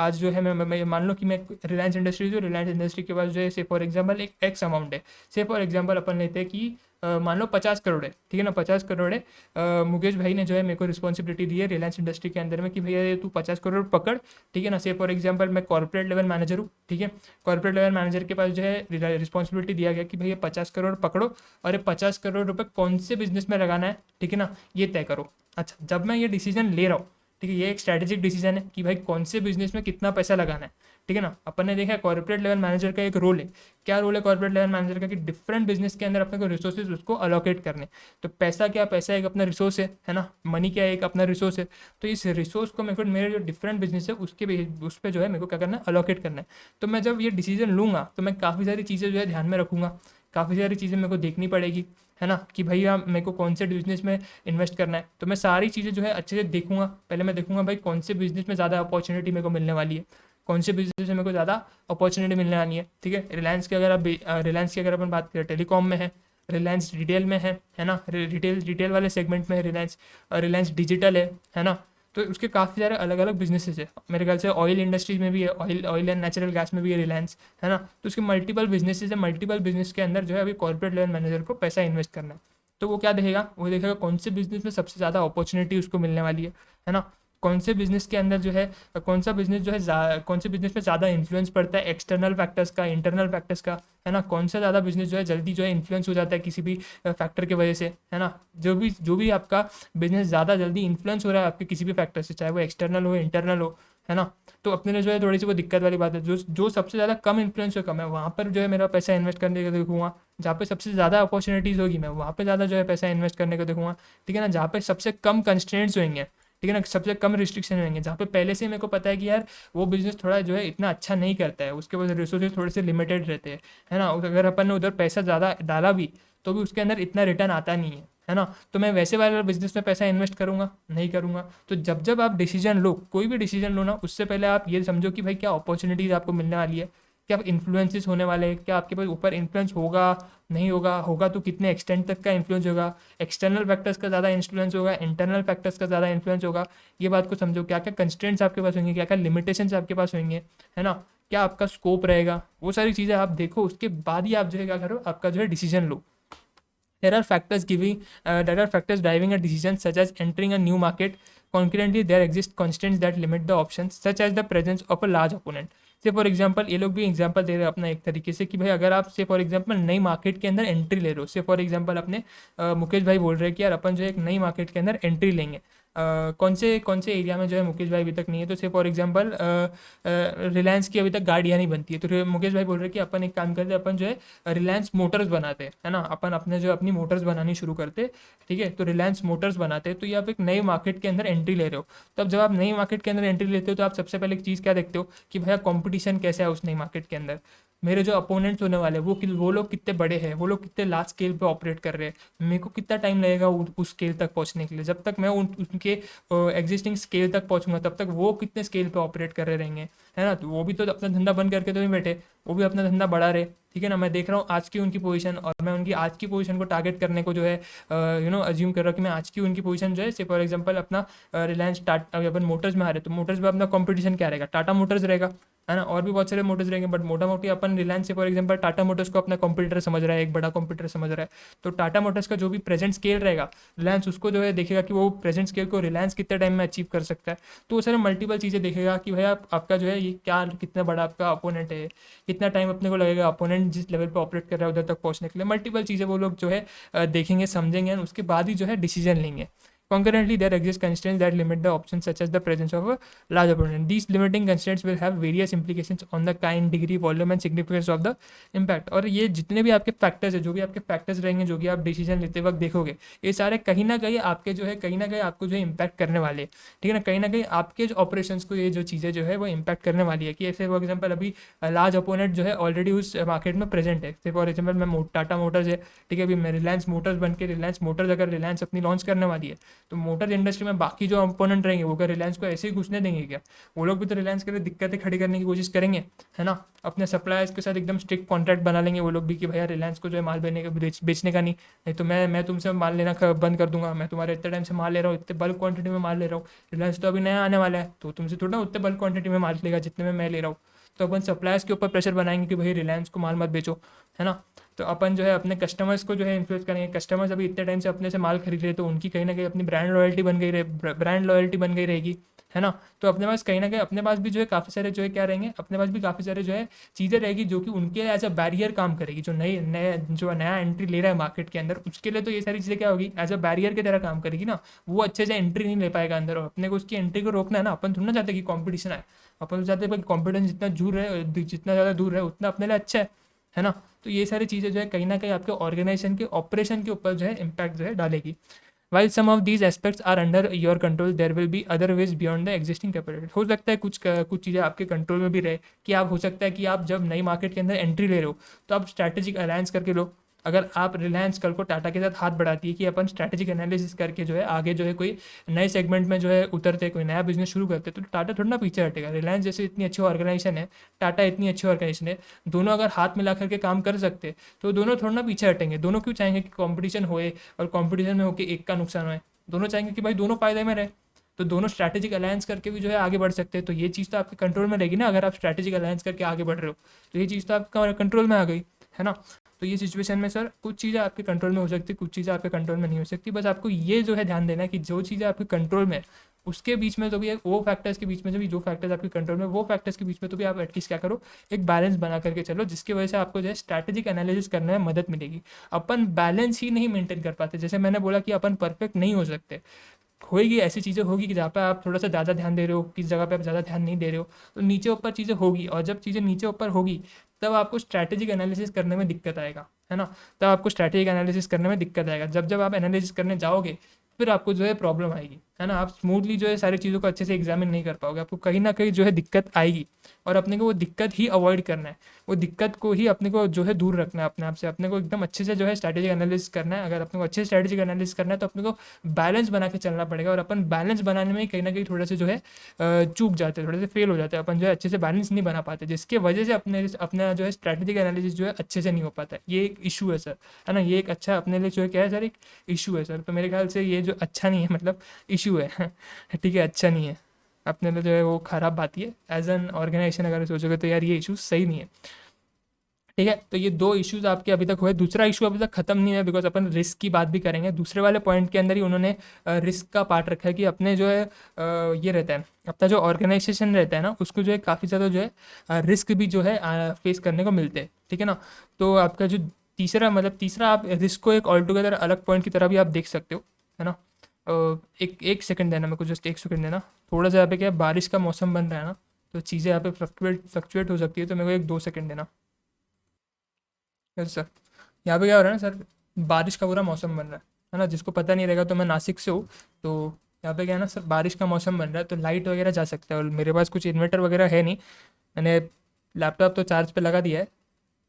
आज जो है मैं मान लो कि मैं रिलायंस इंडस्ट्री के पास जो है से फॉर एग्जांपल एक एक्स अमाउंट है। से फॉर एग्जांपल अपन लेते हैं कि मान लो 50 करोड़ है, ठीक है ना, 50 करोड़ है। मुकेश भाई ने जो है मेरे को रिस्पॉन्सिबिलिटी दी है रिलायंस इंडस्ट्री के अंदर में कि भैया तू 50 करोड़ पकड़, ठीक है ना। से फॉर एग्जांपल मैं कॉर्पोरेट लेवल मैनेजर हूँ, ठीक है। कॉर्पोरेट लेवल मैनेजर के पास जो है रिस्पॉन्सिबिलिटी दिया गया कि भैया 50 करोड़ पकड़ो, और ये 50 करोड़ रुपये कौन से बिजनेस में लगाना है, ठीक है ना, ये तय करो। अच्छा, जब मैं ये डिसीजन ले रहा हूँ, ठीक है, ये एक स्ट्रैटेजिक डिसीजन है कि भाई कौन से बिजनेस में कितना पैसा लगाना है, ठीक है ना। अपन ने देखा है कॉर्पोरेट लेवल मैनेजर का एक रोल है। क्या रोल है कॉर्पोरेट लेवल मैनेजर का, कि डिफरेंट बिजनेस के अंदर अपने को रिसोर्सेज उसको अलोकेट करने। तो पैसा क्या, पैसा एक अपना रिसोर्स है ना, मनी क्या है, एक अपना रिसोर्स है। तो इस रिसोर्स को मेरे को मेरे जो डिफरेंट बिजनेस है उस पर जो है मेरे को क्या करना है, अलोकेट करना है। तो मैं जब ये डिसीजन लूँगा तो मैं काफ़ी सारी चीज़ें जो है ध्यान में रखूँगा, काफ़ी सारी चीज़ें मेरे को देखनी पड़ेगी, है ना, कि भैया मेरे को कौन से बिजनेस में इन्वेस्ट करना है। तो मैं सारी चीज़ें जो है अच्छे से देखूंगा। पहले मैं देखूंगा भाई कौन से बिजनेस में ज़्यादा अपॉर्चुनिटी मेरे को मिलने वाली है, कौन से बिजनेस में मेरे को ज़्यादा अपॉर्चुनिटी मिलने वाली है, ठीक है। रिलायंस की अगर अपन बात करें, टेलीकॉम में है, रिलायंस रिटेल में है ना, रिटेल वाले सेगमेंट में है रिलायंस डिजिटल है ना। तो उसके काफ़ी सारे अलग अलग बिजनेसेस है। मेरे ख्याल से ऑयल इंडस्ट्रीज में भी है, ऑयल एंड नेचुरल गैस में भी है रिलायंस, है ना। तो उसके मल्टीपल बिजनेसेस है, मल्टीपल बिजनेस के अंदर जो है अभी कॉर्पोरेट लेवल मैनेजर को पैसा इन्वेस्ट करना है। तो वो क्या देखेगा, वो देखेगा कौन से बिजनेस में सबसे ज़्यादा अपॉर्चुनिटी उसको मिलने वाली है ना। कौन से बिजनेस के अंदर जो है कौन सा बिजनेस जो है कौन से बिजनेस में ज़्यादा इन्फ्लुएंस पड़ता है एक्सटर्नल फैक्टर्स का, इंटरनल फैक्टर्स का, है ना। कौन सा ज़्यादा बिजनेस जो है जल्दी जो है इन्फ्लुएंस हो जाता है किसी भी फैक्टर की वजह से, है ना। जो भी आपका बिजनेस ज़्यादा जल्दी इन्फ्लुएंस हो रहा है आपके किसी भी फैक्टर से, चाहे वो एक्सटर्नल हो इंटरनल हो, है ना। तो अपने लिए जो है थोड़ी सी वो दिक्कत वाली बात है, जो सबसे ज़्यादा कम इन्फ्लुएंस हो कम है वहाँ पर जो है मेरा पैसा इन्वेस्ट करने को देखूँगा। जहाँ पे सबसे ज़्यादा अपॉर्चुनिटीज़ होगी मैं वहाँ पे ज़्यादा जो है पैसा इन्वेस्ट करने को देखूँगा, ठीक है ना। जहाँ पे सबसे कम कंस्ट्रेंट्स होंगे, ठीक है ना, सबसे कम रिस्ट्रिक्शन रहेंगे। जहाँ पे पहले से मेरे को पता है कि यार वो बिजनेस थोड़ा जो है इतना अच्छा नहीं करता है, उसके पास रिसोर्सेज थोड़े से लिमिटेड रहते हैं, है ना, अगर अपन ने उधर पैसा ज़्यादा डाला भी तो भी उसके अंदर इतना रिटर्न आता नहीं है ना, तो मैं वैसे वाले बिजनेस में पैसा इन्वेस्ट करूंगा नहीं करूंगा। तो जब जब आप डिसीजन लो, कोई भी डिसीजन लो ना, उससे पहले आप ये समझो कि भाई क्या अपॉर्चुनिटीज़ आपको मिलने वाली है, क्या इन्फ्लुएंसेस होने वाले हैं, क्या आपके पास ऊपर इन्फ्लुएंस होगा नहीं होगा, होगा तो कितने एक्सटेंट तक का इन्फ्लुएंस होगा, एक्सटर्नल फैक्टर्स का ज़्यादा इन्फ्लुएंस होगा, इंटरनल फैक्टर्स का ज़्यादा इन्फ्लुएंस होगा। ये बात को समझो, क्या क्या कंस्ट्रेंट्स आपके पास होंगे, क्या क्या लिमिटेशंस आपके पास होंगे, है ना, क्या आपका स्कोप रहेगा, वो सारी चीज़ें आप देखो, उसके बाद ही आप जो है क्या करो, आपका जो है decision low. There are factors driving a decision, such as entering a new market. Concurrently, there exist constraints that limit the options, such as the presence of a large opponent. से फॉर एग्जांपल ये लोग भी एग्जांपल दे रहे हैं अपना एक तरीके से कि भाई अगर आप से फॉर एग्जांपल नई मार्केट के अंदर एंट्री ले रहे हो, से फॉर एग्जांपल अपने मुकेश भाई बोल रहे हैं कि यार अपन जो है एक नई मार्केट के अंदर एंट्री लेंगे, कौन से एरिया में जो है मुकेश भाई अभी तक नहीं है, तो से फॉर एग्जांपल रिलायंस की अभी तक गाड़ियाँ नहीं बनती है, तो मुकेश भाई बोल रहे हैं कि अपन एक काम करते हैं, अपन जो है रिलायंस मोटर्स बनाते हैं, है ना, अपन अपने जो अपनी मोटर्स बनानी शुरू करते, ठीक है, तो रिलायंस मोटर्स बनाते हैं। तो ये आप एक नई मार्केट के अंदर एंट्री ले रहे हो, तब जब आप नई मार्केट के अंदर एंट्री लेते हो तो आप सबसे पहले एक चीज़ क्या देखते हो कि भैया कंपटीशन कैसा है उस नई मार्केट के अंदर, मेरे जो अपोनेंट्स होने वाले हैं वो लोग कितने बड़े हैं, वो लोग कितने लार्ज स्केल पे ऑपरेट कर रहे हैं, मेरे को कितना टाइम लगेगा उस स्केल तक पहुंचने के लिए, जब तक मैं उनके एग्जिस्टिंग स्केल तक पहुंचूंगा तब तक वो कितने स्केल पे ऑपरेट कर रहे रहेंगे, है ना, तो वो भी तो अपना धंधा बंद करके तो नहीं बैठे, वो भी अपना धंधा बढ़ा रहे, ठीक है ना। मैं देख रहा हूँ आज की उनकी पोजीशन, और मैं उनकी आज की पोजीशन को टारगेट करने को जो है अज्यूम कर रहा हूँ कि मैं आज की उनकी पोजीशन जो है, से फॉर एग्जांपल अपना रिलायंस टाटा, अपन मोटर्स में आ रहे तो मोटर्स में अपना कंपटीशन क्या रहेगा, टाटा मोटर्स रहेगा, है ना, और भी बहुत सारे मोटर्स रहेंगे, बट मोटा मोटी अपन रिलायंस से फॉर एग्जांपल टाटा मोटर्स को अपना कंपटीटर समझ रहा है, एक बड़ा कंपटीटर समझ रहा है, तो टाटा मोटर्स का जो भी प्रेजेंट स्केल रहेगा, रिलायंस उसको जो है देखेगा कि वो प्रेजेंट स्केल को रिलायंस कितने टाइम में अचीव कर सकता है, तो वो सारे मल्टीपल चीज़ें देखेगा कि भाई आपका जो है ये क्या कितना बड़ा आपका अपोनेंट है, कितना टाइम अपने को लगेगा अपोनेंट जिस लेवल पर ऑपरेट कर रहा है उधर तक पहुंचने के लिए, मल्टीपल चीज़ें वो लोग जो है देखेंगे समझेंगे, उसके बाद ही जो है डिसीजन लेंगे। Concurrently, there exist constraints that limit the options, such as the presence of a large opponent. These limiting constraints will have various implications on the kind, degree, volume and significance of the impact. और ये जितने भी आपके फैक्टर्स है, जो भी आपके फैक्टर्स रहेंगे, जो भी आप डिसीजन लेते वक्त देखोगे, ये सारे कहीं ना कहीं आपके जो है कहीं ना कहीं आपको जो है इम्पैक्ट करने वाले हैं, ठीक है ना, कहीं ना कहीं आपके जो ऑपरेशंस को ये जो चीज़ें जो है वो इम्पैक्ट करने वाली है। कि ऐसे फॉर एग्जाम्पल अभी लार्ज अपोनेंट जो है ऑलरेडी उस मार्केट में प्रेजेंट है, फॉर एग्जाम्पल मैं टाटा मोटर्स है, ठीक है, अभी मैं रिलायंस मोटर्स बन के रिलायंस मोटर्स अगर रिलायंस अपनी लॉन्च करने वाली है, तो मोटर इंडस्ट्री में बाकी जो अपोनेंट रहेंगे वो क्या रिलायंस को ऐसे ही घुसने देंगे क्या, वो लोग भी तो रिलायंस के लिए दिक्कतें खड़ी करने की कोशिश करेंगे, है ना, अपने सप्लायर्स के साथ एकदम स्ट्रिक्ट कॉन्ट्रैक्ट बना लेंगे वो लोग भी कि भैया रिलायंस को जो है माल बेचने का नहीं तो मैं तुमसे माल लेना बंद कर दूंगा, मैं तुम्हारे इतने टाइम से माल ले रहा हूँ, इतने बल्क क्वांटिटी में माल ले रहा हूँ, रिलायंस तो अभी नया आने वाला है तो तुमसे थोड़ा उतने बल्क क्वांटिटी में माल लेगा जितने में मैं ले रहा हूँ, तो अपन सप्लायर्स के ऊपर प्रेशर बनाएंगे कि भाई रिलायंस को माल मत बेचो, है ना, तो अपन जो है अपने कस्टमर्स को जो है इन्फ्लुएंस करेंगे, कस्टमर्स अभी इतने टाइम से अपने से माल खरीद रहे तो उनकी कहीं ना कहीं अपनी ब्रांड लॉयल्टी बन गई रहेगी, है ना, तो अपने पास कहीं ना कहीं अपने पास भी जो है काफ़ी सारे जो है क्या रहेंगे, अपने पास भी काफ़ी सारे जो है चीज़ें रहेगी जो कि उनके एज अ बैरियर काम करेगी, जो जो नया एंट्री ले रहा है मार्केट के अंदर उसके लिए तो ये सारी चीज़ें क्या होगी एज अ बैरियर की तरह काम करेगी ना, वो अच्छे से एंट्री नहीं ले पाएगा अंदर, और अपने को उसकी एंट्री को रोकना है ना, अपन थोड़ा ना चाहते कि कॉम्पिटिशन आए, अपन तो चाहते हैं कॉम्पिटिशन जितना ज़्यादा दूर रहे उतना अपने लिए अच्छा है ना, तो ये सारी चीज़ें जो है कहीं ना कहीं आपके ऑर्गेनाइजेशन के ऑपरेशन के ऊपर जो है इम्पैक्ट जो है डालेगी। While some of these aspects are under your control, there will be other ways beyond the existing capability. हो सकता है कुछ चीज़ें आपके कंट्रोल में भी रहे, कि आप हो सकता है कि आप जब नई मार्केट के अंदर एंट्री ले रहे हो तो आप स्ट्रैटेजिक अलायंस करके लो, अगर आप रिलायंस कल को टाटा के साथ हाथ बढ़ाती है कि अपन स्ट्रैटेजिक एनालिसिस करके जो है आगे जो है कोई नए सेगमेंट में जो है उतरते, कोई नया बिजनेस शुरू करते, तो टाटा थोड़ा ना पीछे हटेगा, रिलायंस जैसे इतनी अच्छी ऑर्गेनाइजेशन है, टाटा इतनी अच्छी ऑर्गेनाइजेशन है, दोनों अगर हाथ मिला करके काम कर सकते तो दोनों थोड़ा ना पीछे हटेंगे, दोनों क्यों चाहेंगे कि कॉम्पिटिशन होए और कॉम्पिटिशन में होकर एक का नुकसान होए, दोनों चाहेंगे कि भाई दोनों फायदे में रहे, तो दोनों स्ट्रैटेजिक अलायंस करके भी जो है आगे बढ़ सकते हैं, तो ये चीज़ तो आपके कंट्रोल में रहेगी ना, अगर आप स्ट्रैटेजिक अलायंस करके आगे बढ़ रहे हो तो ये चीज़ तो आपका कंट्रोल में आ गई, है ना। तो ये सिचुएशन में सर कुछ चीज़ें आपके कंट्रोल में हो सकती, कुछ चीज़ें आपके कंट्रोल में नहीं हो सकती, बस आपको ये जो है ध्यान देना है कि जो चीज़ें आपके कंट्रोल में उसके बीच में तो भी वो फैक्टर्स के बीच में जो फैक्टर्स आपके कंट्रोल में वो फैक्टर्स के बीच में तो भी आप एटलीस्ट क्या करो, एक बैलेंस बना करके चलो, जिसकी वजह से आपको जो है स्ट्रैटेजिक एनालिसिस करने में मदद मिलेगी। अपन बैलेंस ही नहीं मेंटेन कर पाते, जैसे मैंने बोला कि अपन परफेक्ट नहीं हो सकते, होएगी ऐसी चीज़ें होगी कि जहाँ पे आप थोड़ा सा ज़्यादा ध्यान दे रहे हो, किस जगह पे आप ज़्यादा ध्यान नहीं दे रहे हो, तो नीचे ऊपर चीज़ें होगी, और जब चीज़ें नीचे ऊपर होगी तब आपको स्ट्रैटेजिक एनालिसिस करने में दिक्कत आएगा, है ना, तब आपको स्ट्रैटेजिक एनालिसिस करने में दिक्कत आएगा, जब जब आप एनालिसिस करने जाओगे फिर आपको जो है प्रॉब्लम आएगी, है ना, आप स्मूथली जो है सारी चीज़ों को अच्छे से एग्जामिन नहीं कर पाओगे, आपको कहीं ना कहीं जो है दिक्कत आएगी, और अपने को वो दिक्कत ही अवॉइड करना है, वो दिक्कत को ही अपने को जो है दूर रखना है अपने आप से, अपने को एकदम अच्छे से जो है स्ट्रैटेजिक एनालिसिस करना है। अगर अपने को अच्छे स्ट्रैटेजिक एनालिसिस करना है तो अपने को बैलेंस बना के चलना पड़ेगा, और अपन बैलेंस बनाने में कहीं ना कहीं थोड़ा सा जो है चूक जाते हैं, थोड़े से फेल हो जाते हैं, अपन जो है अच्छे से बैलेंस नहीं बना पाते, जिसके वजह से अपना जो है स्ट्रैटेजिक एनालिसिस जो है अच्छे से नहीं हो पाता है। ये एक इशू है सर, है ना, ये एक अच्छा अपने लिए जो है क्या है सर, एक इशू है सर। तो मेरे ख्याल से ये जो अच्छा नहीं है, मतलब इशू है ठीक है, अच्छा नहीं है अपने लिए, जो है वो खराब बात ही है। एज एन ऑर्गेनाइजेशन अगर सोचोगे तो यार ये इशू सही नहीं है, ठीक है। तो ये दो इश्यूज आपके अभी तक हुए, दूसरा इशू अभी तक खत्म नहीं है, बिकॉज अपन रिस्क की बात भी करेंगे। दूसरे वाले पॉइंट के अंदर ही उन्होंने रिस्क का पार्ट रखा है कि अपने जो है ये रहता है, अपना जो ऑर्गेनाइजेशन रहता है ना, उसको जो है काफ़ी ज़्यादा जो है रिस्क भी जो है फेस करने को मिलते हैं, ठीक है ना। तो आपका जो तीसरा, मतलब तीसरा आप रिस्क को एक ऑल टुगेदर अलग पॉइंट की तरह भी आप देख सकते हो, है ना। एक एक सेकंड देना मेरे को, जस्ट एक सेकंड देना, थोड़ा सा यहाँ पे क्या है, बारिश का मौसम बन रहा है ना, तो चीज़ें यहाँ पे फ्लक्चुएट हो सकती है, तो मेरे को एक 2 सेकंड देना। यस सर, यहाँ पे क्या हो रहा है ना सर, बारिश का पूरा मौसम बन रहा है ना, जिसको पता नहीं रहेगा तो मैं नासिक से हूँ, तो यहाँ पे क्या है ना सर, बारिश का मौसम बन रहा है, तो लाइट वगैरह जा सकता है, और मेरे पास कुछ इन्वर्टर वगैरह है नहीं, मैंने लैपटॉप तो चार्ज पे लगा दिया है,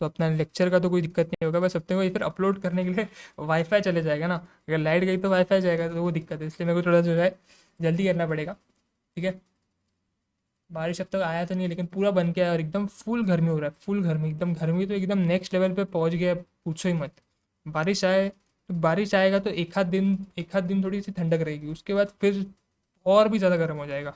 तो अपना लेक्चर का तो कोई दिक्कत नहीं होगा, बस अपने को ये फिर अपलोड करने के लिए वाईफाई चले जाएगा ना, अगर लाइट गई तो वाईफाई जाएगा, तो वो दिक्कत है, इसलिए मेरे को थोड़ा जो है जल्दी करना पड़ेगा, ठीक है। बारिश अब तक आया तो नहीं है, लेकिन पूरा बन के आया, और एकदम फुल गर्मी हो रहा है, फुल गर्मी, एकदम गर्मी तो एकदम नेक्स्ट लेवल पे पहुंच गया है, पूछो ही मत। बारिश आए तो, बारिश आएगा तो एक आध दिन थोड़ी सी ठंडक रहेगी, उसके बाद फिर और भी ज़्यादा गर्म हो जाएगा,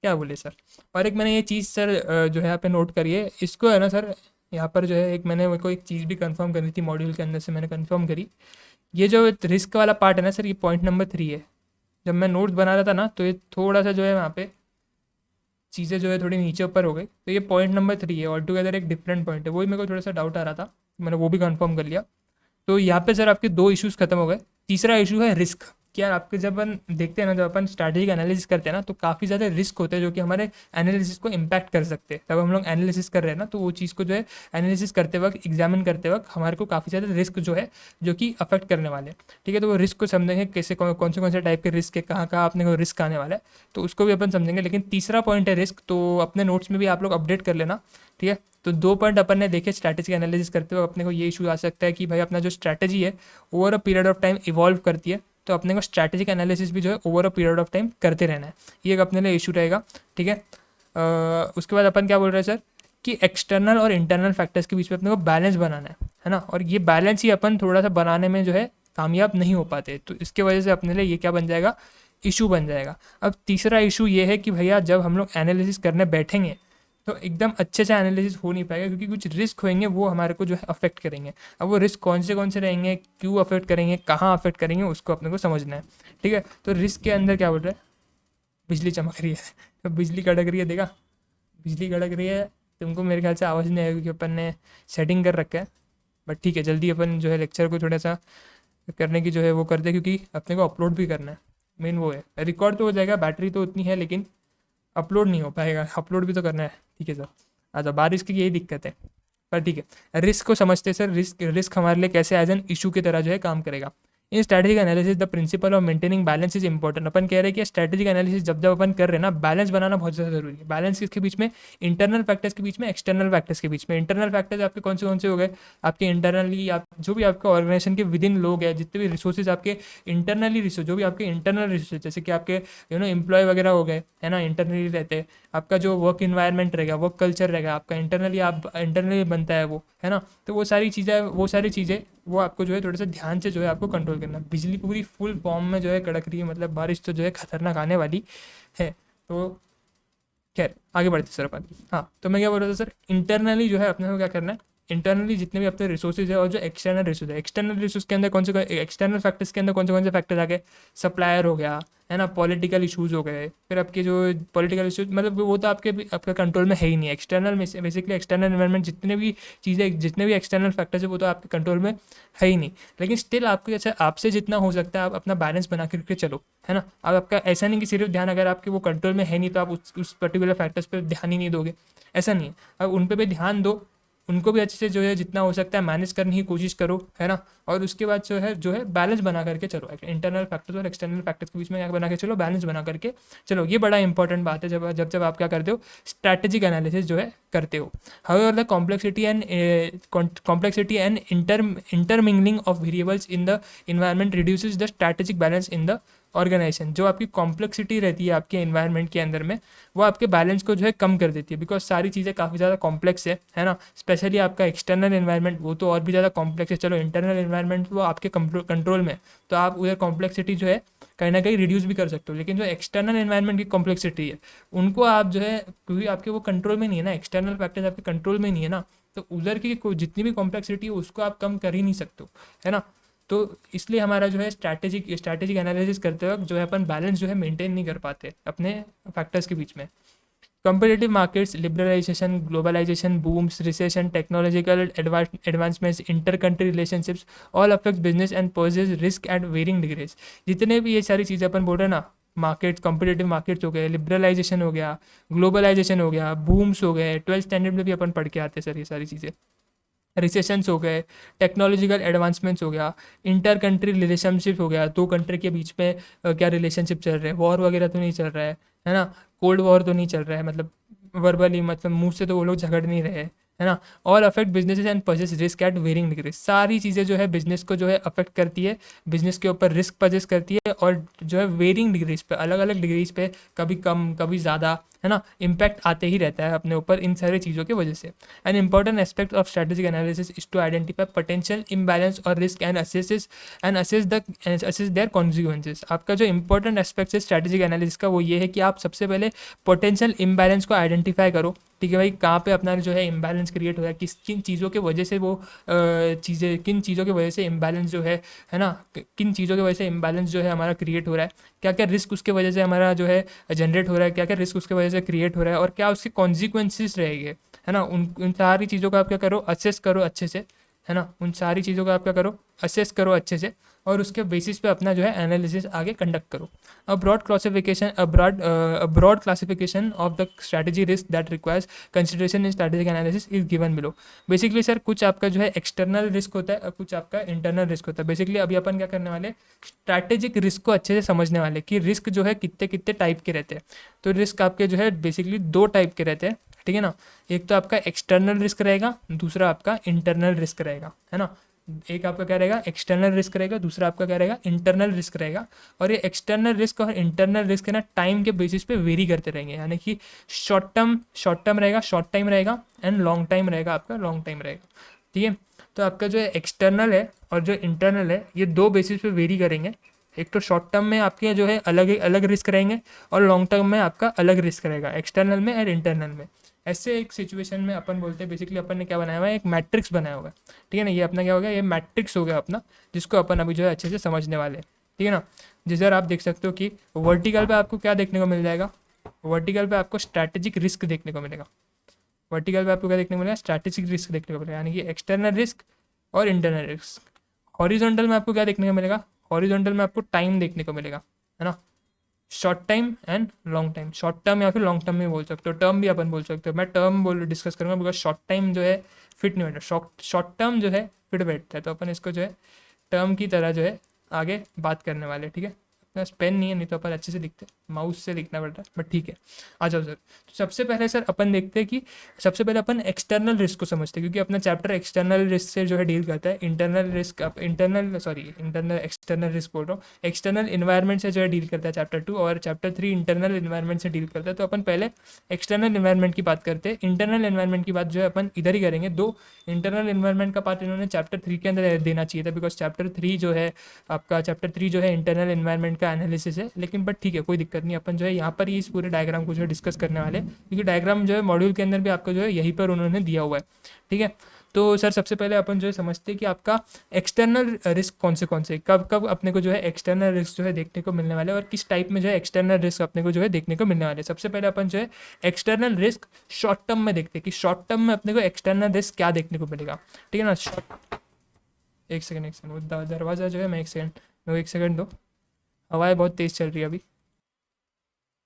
क्या बोले सर। और एक मैंने ये चीज़ सर जो है यहाँ पे नोट करिए, इसको है ना सर, यहाँ पर जो है एक मैंने मेरे को एक चीज़ भी कंफर्म करनी थी, मॉड्यूल के अंदर से मैंने कंफर्म करी, ये जो रिस्क वाला पार्ट है ना सर, ये पॉइंट नंबर 3 है। जब मैं नोट्स बना रहा था ना, तो ये थोड़ा सा जो है वहाँ पे चीज़ें जो है थोड़ी नीचे ऊपर हो गई, तो ये पॉइंट नंबर 3 है, ऑल टुगेदर एक डिफरेंट पॉइंट है, वही मेरे को थोड़ा सा डाउट आ रहा था, मैंने वो भी कंफर्म कर लिया। तो यहाँ पे सर आपके दो इश्यूज खत्म हो गए। तीसरा इशू है रिस्क, कि यार आपके जब अपन देखते हैं ना, जब अपन स्ट्रैटेजिक एनालिसिस करते हैं ना, तो काफ़ी ज़्यादा रिस्क होते हैं जो कि हमारे एनालिसिस को इम्पैक्ट कर सकते हैं। तब हम लोग एनालिसिस कर रहे हैं ना, तो वो चीज़ को जो है एनालिसिस करते वक्त, एग्जामिन करते वक्त हमारे को काफ़ी ज़्यादा रिस्क जो है जो कि अफेक्ट करने वाले हैं, ठीक है। तो वो रिस्क को समझेंगे, कैसे कौन से टाइप के रिस्क है, कहाँ कहाँ अपने को रिस्क आने वाला है, तो उसको भी अपन समझेंगे। लेकिन तीसरा पॉइंट है रिस्क, तो अपने नोट्स में भी आप लोग अपडेट कर लेना, ठीक है। तो दो पॉइंट अपन ने देखे स्ट्रैटेजी एनालिसिस करते हुए, अपने को ये इशू आ सकता है कि भाई अपना जो स्ट्रैटेजी है over a period of time evolve करती है, तो अपने को स्ट्रैटेजिक एनालिसिस भी जो है over a period of time करते रहना है, ये एक अपने लिए इशू रहेगा, ठीक है। उसके बाद अपन क्या बोल रहे हैं सर, कि एक्सटर्नल और इंटरनल फैक्टर्स के बीच में अपने को बैलेंस बनाना है ना, और ये बैलेंस ही अपन थोड़ा सा बनाने में जो है कामयाब नहीं हो पाते, तो इसके वजह से अपने लिए ये क्या बन जाएगा, इशू बन जाएगा। अब तीसरा इशू ये है कि भैया जब हम लोग एनालिसिस करने बैठेंगे, तो एकदम अच्छे से एनालिसिस हो नहीं पाएगा, क्योंकि कुछ रिस्क होंगे वो हमारे को जो है अफेक्ट करेंगे। अब वो रिस्क कौन से रहेंगे, क्यों अफेक्ट करेंगे, कहाँ अफेक्ट करेंगे, उसको अपने को समझना है, ठीक है। तो रिस्क के अंदर क्या बोल रहा है, बिजली चमक रही है तो बिजली कड़क रही है, देखा, बिजली कड़क रही है, तुमको मेरे ख्याल से आवाज़ नहीं आएगी, क्योंकि अपन ने सेटिंग कर रखा है, बट ठीक है, जल्दी अपन जो है लेक्चर को थोड़ा सा करने की जो है वो कर दे, क्योंकि अपने को अपलोड भी करना है, मेन वो है। रिकॉर्ड तो हो जाएगा, बैटरी तो उतनी है, लेकिन अपलोड नहीं हो पाएगा, अपलोड भी तो करना है, ठीक है सर। अच्छा, बारिश की यही दिक्कत है, पर ठीक है। रिस्क को समझते सर, रिस्क रिस्क हमारे लिए कैसे एज एन इशू की तरह जो है काम करेगा। In strategic analysis the principle of maintaining balance is important. अपन कह रहे हैं कि स्ट्रैटेजिक एनालिसिस जब जब अपन कर रहे हैं ना, बैलेंस बनाना बहुत ज़्यादा जरूरी है। बैलेंस किसके बीच में, इंटरनल फैक्टर्स के बीच में, एक्सटर्नल फैक्टर्स के बीच में। इंटरनल फैक्टर्स आपके कौन से हो गए, आपके इंटरनली, आप जो भी आपके ऑर्गेनाइजेशन के विद इन लोग हैं, जितने भी रिसोर्सेज आपके इंटरनली रिसोर्स, जो भी आपके इंटरनल रिसोर्स, जैसे कि आपके एम्प्लॉय वगैरह हो गए, है ना, इंटरनली रहते हैं। आपका जो वर्क इन्वायरमेंट रहेगा, वर्क कल्चर रहेगा आपका, इंटरनली आप इंटरनली बनता है वो, है ना। तो वो सारी चीज़ें वो आपको जो है थोड़ा सा ध्यान से जो है आपको कंट्रोल करना है। बिजली पूरी फुल फॉर्म में जो है कड़क रही है, मतलब बारिश तो जो है खतरनाक आने वाली है। तो खैर आगे बढ़ते सर अपन। हाँ, तो मैं क्या बोल रहा था सर, इंटरनली जो है अपने को क्या करना है, इंटरनली जितने भी अपने रिसोर्सेज है, और जो एक्सटर्नल रिसोर्स है, एक्सटर्नल रिसोर्स के अंदर एक्सटर्नल फैक्टर्स के अंदर कौन से फैक्टर आ गए, सप्लायर हो गया, है ना, पॉलिटिकल इशूज़ हो गए, फिर आपके जो पॉलिटिकल इशूज, मतलब वो तो आपके कंट्रोल में है ही नहीं। एक्सटर्नल में से बेसिकली एक्सटर्नल एनवायरनमेंट, जितने भी चीज़ें, जितने भी एक्सटर्नल फैक्टर्स है, वो तो आपके कंट्रोल में है ही नहीं। लेकिन स्टिल आपको अच्छा, आपसे जितना हो सकता है आप अपना बैलेंस बना करके चलो, है ना। अब आपका ऐसा नहीं कि सिर्फ ध्यान, अगर आपके वो कंट्रोल में है नहीं तो आप उस पर्टिकुलर फैक्टर्स पर ध्यान ही नहीं दोगे, ऐसा नहीं है। अब उन पर भी ध्यान दो, उनको भी अच्छे से जो है जितना हो सकता है मैनेज करने की कोशिश करो, है ना। और उसके बाद जो है बैलेंस बना करके चलो, इंटरनल फैक्टर्स और एक्सटर्नल फैक्टर्स के बीच में क्या बना के चलो, बैलेंस बना करके चलो। ये बड़ा इंपॉर्टेंट बात है जब जब जब आप क्या करते हो, स्ट्रैटेजिक एनालिसिस जो है करते हो। However the complexity and intermingling of variables in the environment reduces the strategic balance in the organisation. जो आपकी कॉम्प्लेक्सिटी रहती है आपके एनवायरनमेंट के अंदर में, वो आपके बैलेंस को जो है कम कर देती है, बिकॉज सारी चीज़ें काफ़ी ज़्यादा कॉम्प्लेक्स है ना। स्पेशली आपका एक्सटर्नल एनवायरनमेंट वो तो और भी ज़्यादा कॉम्प्लेक्स है। चलो इंटरनल एनवायरनमेंट वो आपके कंट्रोल में, तो आप उधर कॉम्प्लेक्सिटी जो है कहीं ना कहीं रिड्यूस भी कर सकते हो। लेकिन जो एक्सटर्नल एनवायरनमेंट की कॉम्प्लेक्सिटी है, उनको आप जो है, क्योंकि आपके वो कंट्रोल में नहीं है ना, एक्सटर्नल फैक्टर्स आपके कंट्रोल में नहीं है ना, तो उधर की जितनी भी कॉम्प्लेक्सिटी है उसको आप कम कर ही नहीं सकते हो, है ना। तो इसलिए हमारा जो है स्ट्रैटेजिक एनालिसिस करते वक्त जो है अपन बैलेंस जो है मेंटेन नहीं कर पाते अपने फैक्टर्स के बीच में। competitive markets, liberalization, globalization, booms, recession, technological advancements, inter-country relationships, all affect business and poses risk at varying degrees। जितने भी ये सारी चीज़ें अपन बोल रहे हैं ना, मार्केट, कॉम्पिटेटिव मार्केट्स हो गए, लिबरलाइजेशन हो गया, ग्लोबलाइजेशन हो गया, बूम्स हो गए, 12th स्टैंडर्ड में भी अपन पढ़ के आते हैं सर ये सारी चीज़ें। रिसेशंस हो गए, टेक्नोलॉजिकल एडवांसमेंट्स हो गया, इंटर कंट्री रिलेशनशिप हो गया, दो कंट्री के बीच में क्या रिलेशनशिप चल रहे हैं, वॉर वगैरह तो नहीं चल रहा है ना। कोल्ड वॉर तो नहीं चल रहा है, मतलब वर्बली, मतलब मुंह से तो वो लोग झगड़ नहीं रहे हैं, है ना। All affect businesses and purchase risk at varying degree. सारी चीज़ें जो है बिजनेस को जो है अफेक्ट करती है, बिजनेस के ऊपर रिस्क परचेस करती है, और जो है वेरिंग डिग्रीज पे, अलग अलग डिग्रीज पे, कभी कम कभी ज़्यादा, है ना, इम्पैक्ट आते ही रहता है अपने ऊपर इन सारी चीज़ों की वजह से। An important aspect of strategic analysis is to identify potential imbalance or risk and assess their consequences. आपका जो इंपॉर्टेंट एस्पेक्ट है स्ट्रेटेजिक एनालिसिस का, वो ये है कि आप सबसे पहले पोटेंशियल इम्बैलेंस को आइडेंटिफाई करो। ठीक है भाई, कहाँ पे अपना जो है इम्बैलेंस क्रिएट हो रहा है, किन चीज़ों की वजह से वो किन चीज़ों की वजह से इम्बैलेंस जो है ना, किन चीज़ों की वजह से इम्बैलेंस जो है हमारा क्रिएट हो रहा है, क्या क्या रिस्क उसके वजह से हमारा जो है जनरेट हो रहा है, क्या क्या रिस्क उसके वजह से क्रिएट हो रहा है, और क्या उसके कॉन्सिक्वेंसेस रहेंगे, है ना। उन सारी चीज़ों का आप क्या करो, असेस करो अच्छे से, है ना। उन सारी चीज़ों का आप क्या करो, असेस करो अच्छे से, और उसके बेसिस पे अपना जो है एनालिसिस आगे कंडक्ट करो। A broad classification of the strategy risk that requires consideration in strategic analysis is given below. Basically sir कुछ आपका जो है एक्सटर्नल रिस्क होता है और कुछ आपका इंटरनल रिस्क होता है। बेसिकली अभी अपन क्या करने वाले, स्ट्रैटेजिक रिस्क को अच्छे से समझने वाले कि रिस्क जो है कितने कितने टाइप के रहते हैं। तो रिस्क आपके जो है बेसिकली दो टाइप के रहते हैं, ठीक है ना। एक तो आपका एक्सटर्नल रिस्क रहेगा, दूसरा आपका इंटरनल रिस्क रहेगा, है ना। एक आपका क्या रहेगा, एक्सटर्नल रिस्क रहेगा, दूसरा आपका क्या रहेगा, इंटरनल रिस्क रहेगा। और ये एक्सटर्नल रिस्क और इंटरनल रिस्क है ना, टाइम के बेसिस पे वेरी करते रहेंगे, यानी कि शॉर्ट टाइम रहेगा, शॉर्ट टाइम रहेगा, एंड लॉन्ग टाइम रहेगा, आपका लॉन्ग टाइम रहेगा, ठीक है। तो आपका जो है एक्सटर्नल है और जो इंटरनल है, ये दो बेसिस पे वेरी करेंगे। एक तो शॉर्ट टर्म में आपके जो है अलग अलग रिस्क रहेंगे, और लॉन्ग टर्म में आपका अलग रिस्क रहेगा, एक्सटर्नल में और इंटरनल में। ऐसे एक सिचुएशन में अपन बोलते हैं, बेसिकली अपन ने क्या बनाया हुआ है, एक मैट्रिक्स बनाया हुआ है, ठीक है ना। ये अपना क्या हो गया, ये मैट्रिक्स हो गया अपना, जिसको अपन अभी जो है अच्छे से समझने वाले हैं, ठीक है ना। जिस आप देख सकते हो कि वर्टिकल पे आपको क्या देखने को मिल जाएगा, वर्टिकल पे आपको स्ट्रैटेजिक रिस्क देखने को मिलेगा। वर्टिकल पे आपको क्या देखने को मिलेगा, स्ट्रैटेजिक रिस्क देखने को मिलेगा, यानी कि एक्सटर्नल रिस्क और इंटरनल रिस्क। हॉरिजॉन्टल में आपको क्या देखने को मिलेगा, हॉरिजॉन्टल में आपको टाइम देखने को मिलेगा, है ना। Short time and long time, short term या फिर लॉन्ग टर्म में बोल सकते हो, टर्म भी अपन बोल सकते हो। मैं टर्म डिस्कस करूंगा, बिकॉज शॉर्ट टाइम जो है फिट नहीं बैठता, शॉर्ट टर्म जो है फिट बैठता है, तो अपन इसको जो है टर्म की तरह जो है आगे बात करने वाले, ठीक है। बस पेन नहीं है, नहीं तो अपन अच्छे से लिखते, माउस से लिखना पड़ता है, बट ठीक है। आ जाओ सर, तो सबसे पहले सर अपन देखते हैं कि सबसे पहले अपन एक्सटर्नल रिस्क को समझते हैं, क्योंकि अपना चैप्टर एक्सटर्नल रिस्क से जो है डील करता है। इंटरनल एक्सटर्नल रिस्क बोल रहा हूँ, एक्सटर्नल इन्वायरमेंट से जो है डील करता है चैप्टर 2, और चैप्टर 3 इंटरनल इन्वायरमेंट से डील करता है। तो अपन पहले एक्सटर्नल इन्वायरमेंट की बात करते हैं, इंटरनल इन्वायरमेंट की बात जो है अपन इधर ही करेंगे। दो इंटरनल इन्वायरमेंट का पार्ट इन्होंने चैप्टर 3 के अंदर देना चाहिए था, बिकॉज चैप्टर 3 जो है आपका, चैप्टर 3 जो है इंटरनल इन्वायरमेंट का एनालिसिस है। लेकिन बट ठीक है, कोई दिक्कत नहीं, अपन जो है यहाँ पर ही इस पूरे डायग्राम को जो है डिस्कस करने वाले, क्योंकि डायग्राम जो है मॉड्यूल के अंदर भी आपको जो है यहीं पर उन्होंने दिया हुआ है, ठीक है। तो सर सबसे पहले अपन जो है समझते हैं कि आपका एक्सटर्नल रिस्क कौन से कब कब अपने को जो है एक्सटर्नल रिस्क जो है देखने को मिलने वाले, और किस टाइप में जो है एक्सटर्नल रिस्क अपने को जो है देखने को मिलने वाले। सबसे पहले अपन जो है एक्सटर्नल रिस्क शॉर्ट टर्म में देखते हैं कि शॉर्ट टर्म में अपने को एक्सटर्नल रिस्क क्या देखने को मिलेगा, ठीक है ना। एक सेकंड वो दरवाज़ा जो है, मैं एक सेकंड दो, हवाएं बहुत तेज़ चल रही है अभी,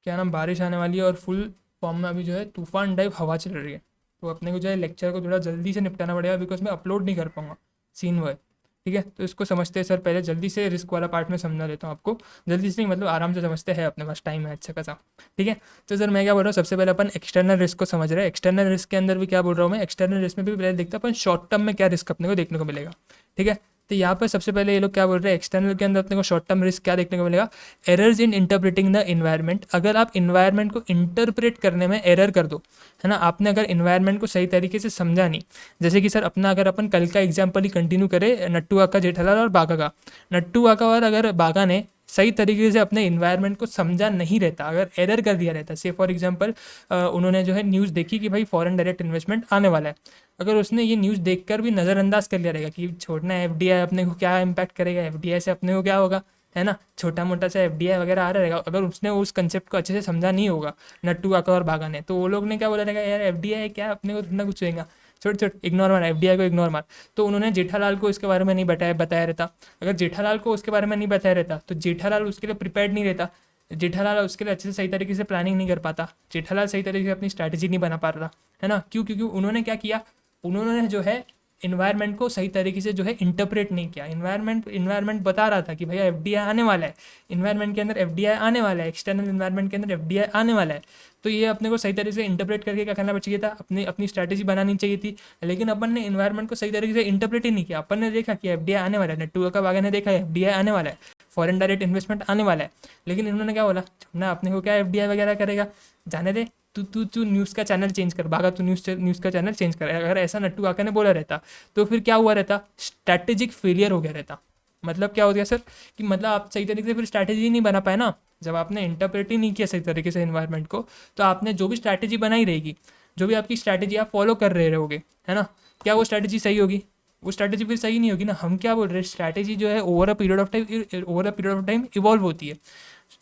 क्या नाम, बारिश आने वाली है, और फुल फॉर्म में अभी जो है तूफान टाइप हवा चल रही है, तो अपने को जो है लेक्चर को थोड़ा जल्दी से निपटाना पड़ेगा, बिकॉज मैं अपलोड नहीं कर पाऊंगा, सीन वो है। ठीक है, तो इसको समझते हैं सर, पहले जल्दी से रिस्क वाला पार्ट में समझा देता हूँ आपको। जल्दी से नहीं मतलब आराम से समझते हैं, अपने पास टाइम है अच्छा खासा। ठीक है, तो सर मैं क्या बोल रहा हूँ, सबसे पहले अपन एक्सटर्नल रिस्क को समझ रहे हैं। एक्सटर्नल रिस्क के अंदर भी क्या बोल रहा हूँ मैं, एक्सटर्नल रिस्क में भी पहले देखते हैं अपन शॉर्ट टर्म में क्या रिस्क अपने को देखने को मिलेगा। ठीक है, तो यहाँ पर सबसे पहले ये लोग क्या बोल रहे हैं, एक्सटर्नल के अंदर अपने को शॉर्ट टर्म रिस्क क्या देखने को मिलेगा, errors in interpreting the environment. अगर आप इन्वायरमेंट को इंटरप्रेट करने में एरर कर दो, है ना, आपने अगर इन्वायरमेंट को सही तरीके से समझा नहीं। जैसे कि सर अपना अगर अपन कल का एग्जाम्पल ही कंटिन्यू करें, नट्टू काका, जेठालाल और बाघा का। नट्टू काका और अगर बाघा ने सही तरीके से अपने इन्वायरमेंट को समझा नहीं रहता, अगर एरर कर दिया रहता, से फॉर एग्जांपल उन्होंने जो है न्यूज़ देखी कि भाई फॉरेन डायरेक्ट इन्वेस्टमेंट आने वाला है, अगर उसने ये न्यूज़ देखकर भी नज़रअंदाज कर लिया रहेगा कि छोड़ना है एफडीआई अपने को क्या इम्पैक्ट करेगा, एफडीआई से अपने को क्या होगा, है ना, छोटा मोटा सा एफडीआई वगैरह आ रहेगा, अगर उसने उस कंसेप्ट को अच्छे से समझा नहीं होगा नट्टू काका और बाघा ने, तो वो लोग ने क्या बोला रहेगा, यार एफडीआई क्या, अपने को थोड़ा कुछ होगा, छोट छोट इग्नोर मार, एफडीआई को इग्नोर मार। तो उन्होंने जेठालाल को इसके बारे में नहीं बताया रहता। अगर जेठालाल को उसके बारे में नहीं बताया रहता तो जेठालाल उसके लिए प्रिपेयर्ड नहीं रहता, जेठालाल उसके लिए अच्छे से सही तरीके से प्लानिंग नहीं कर पाता, जेठालाल सही तरीके से अपनी स्ट्रैटेजी नहीं बना पा रहा, है ना। क्यों? क्योंकि उन्होंने क्या किया, उन्होंने जो है इन्वायरमेंट को सही तरीके से जो है इंटरप्रेट नहीं किया। इन्वायरमेंट बता रहा था कि भैया एफडीआई आने वाला है, इन्वायरमेंट के अंदर एफडीआई आने वाला है, एक्सटर्नल इन्वायरमेंट के अंदर एफडीआई आने वाला है। तो ये अपने को सही तरीके से इंटरप्रेट करके क्या करना चाहिए था, अपनी स्ट्रैटेजी बनानी चाहिए थी। लेकिन अपन ने इन्वायरमेंट को सही तरीके से इंटरप्रेट ही नहीं किया। अपन ने देखा कि एफडीआई आने वाला है, नट्टू का बागा ने देखा एफडीआई आने वाला है, फॉरेन डायरेक्ट इन्वेस्टमेंट आने वाला है, लेकिन इन्होंने क्या बोला, ना अपने को क्या एफडीआई वगैरह करेगा, जाने दे, तू तू तू न्यूज़ का चैनल चेंज कर, बागा तू न्यूज़ का चैनल चेंज कर। अगर ऐसा नट्टू काका ने बोला रहता तो फिर क्या हुआ रहता, स्ट्रैटेजिक फेलियर हो गया रहता। मतलब क्या हो गया सर, कि मतलब आप सही तरीके से फिर स्ट्रैटेजी नहीं बना पाए ना, जब आपने इंटरप्रेट ही नहीं किया सही तरीके से इन्वायरमेंट को, तो आपने जो भी स्ट्रैटेजी बनाई रहेगी, जो भी आपकी स्ट्रैटेजी आप फॉलो कर रहे रहोगे, है ना, क्या वो स्ट्रैटेजी सही होगी? वो स्ट्रैटेजी फिर सही नहीं होगी ना। हम क्या बोल रहे हैं, स्ट्रैटेजी जो है over a period of time evolve होती है,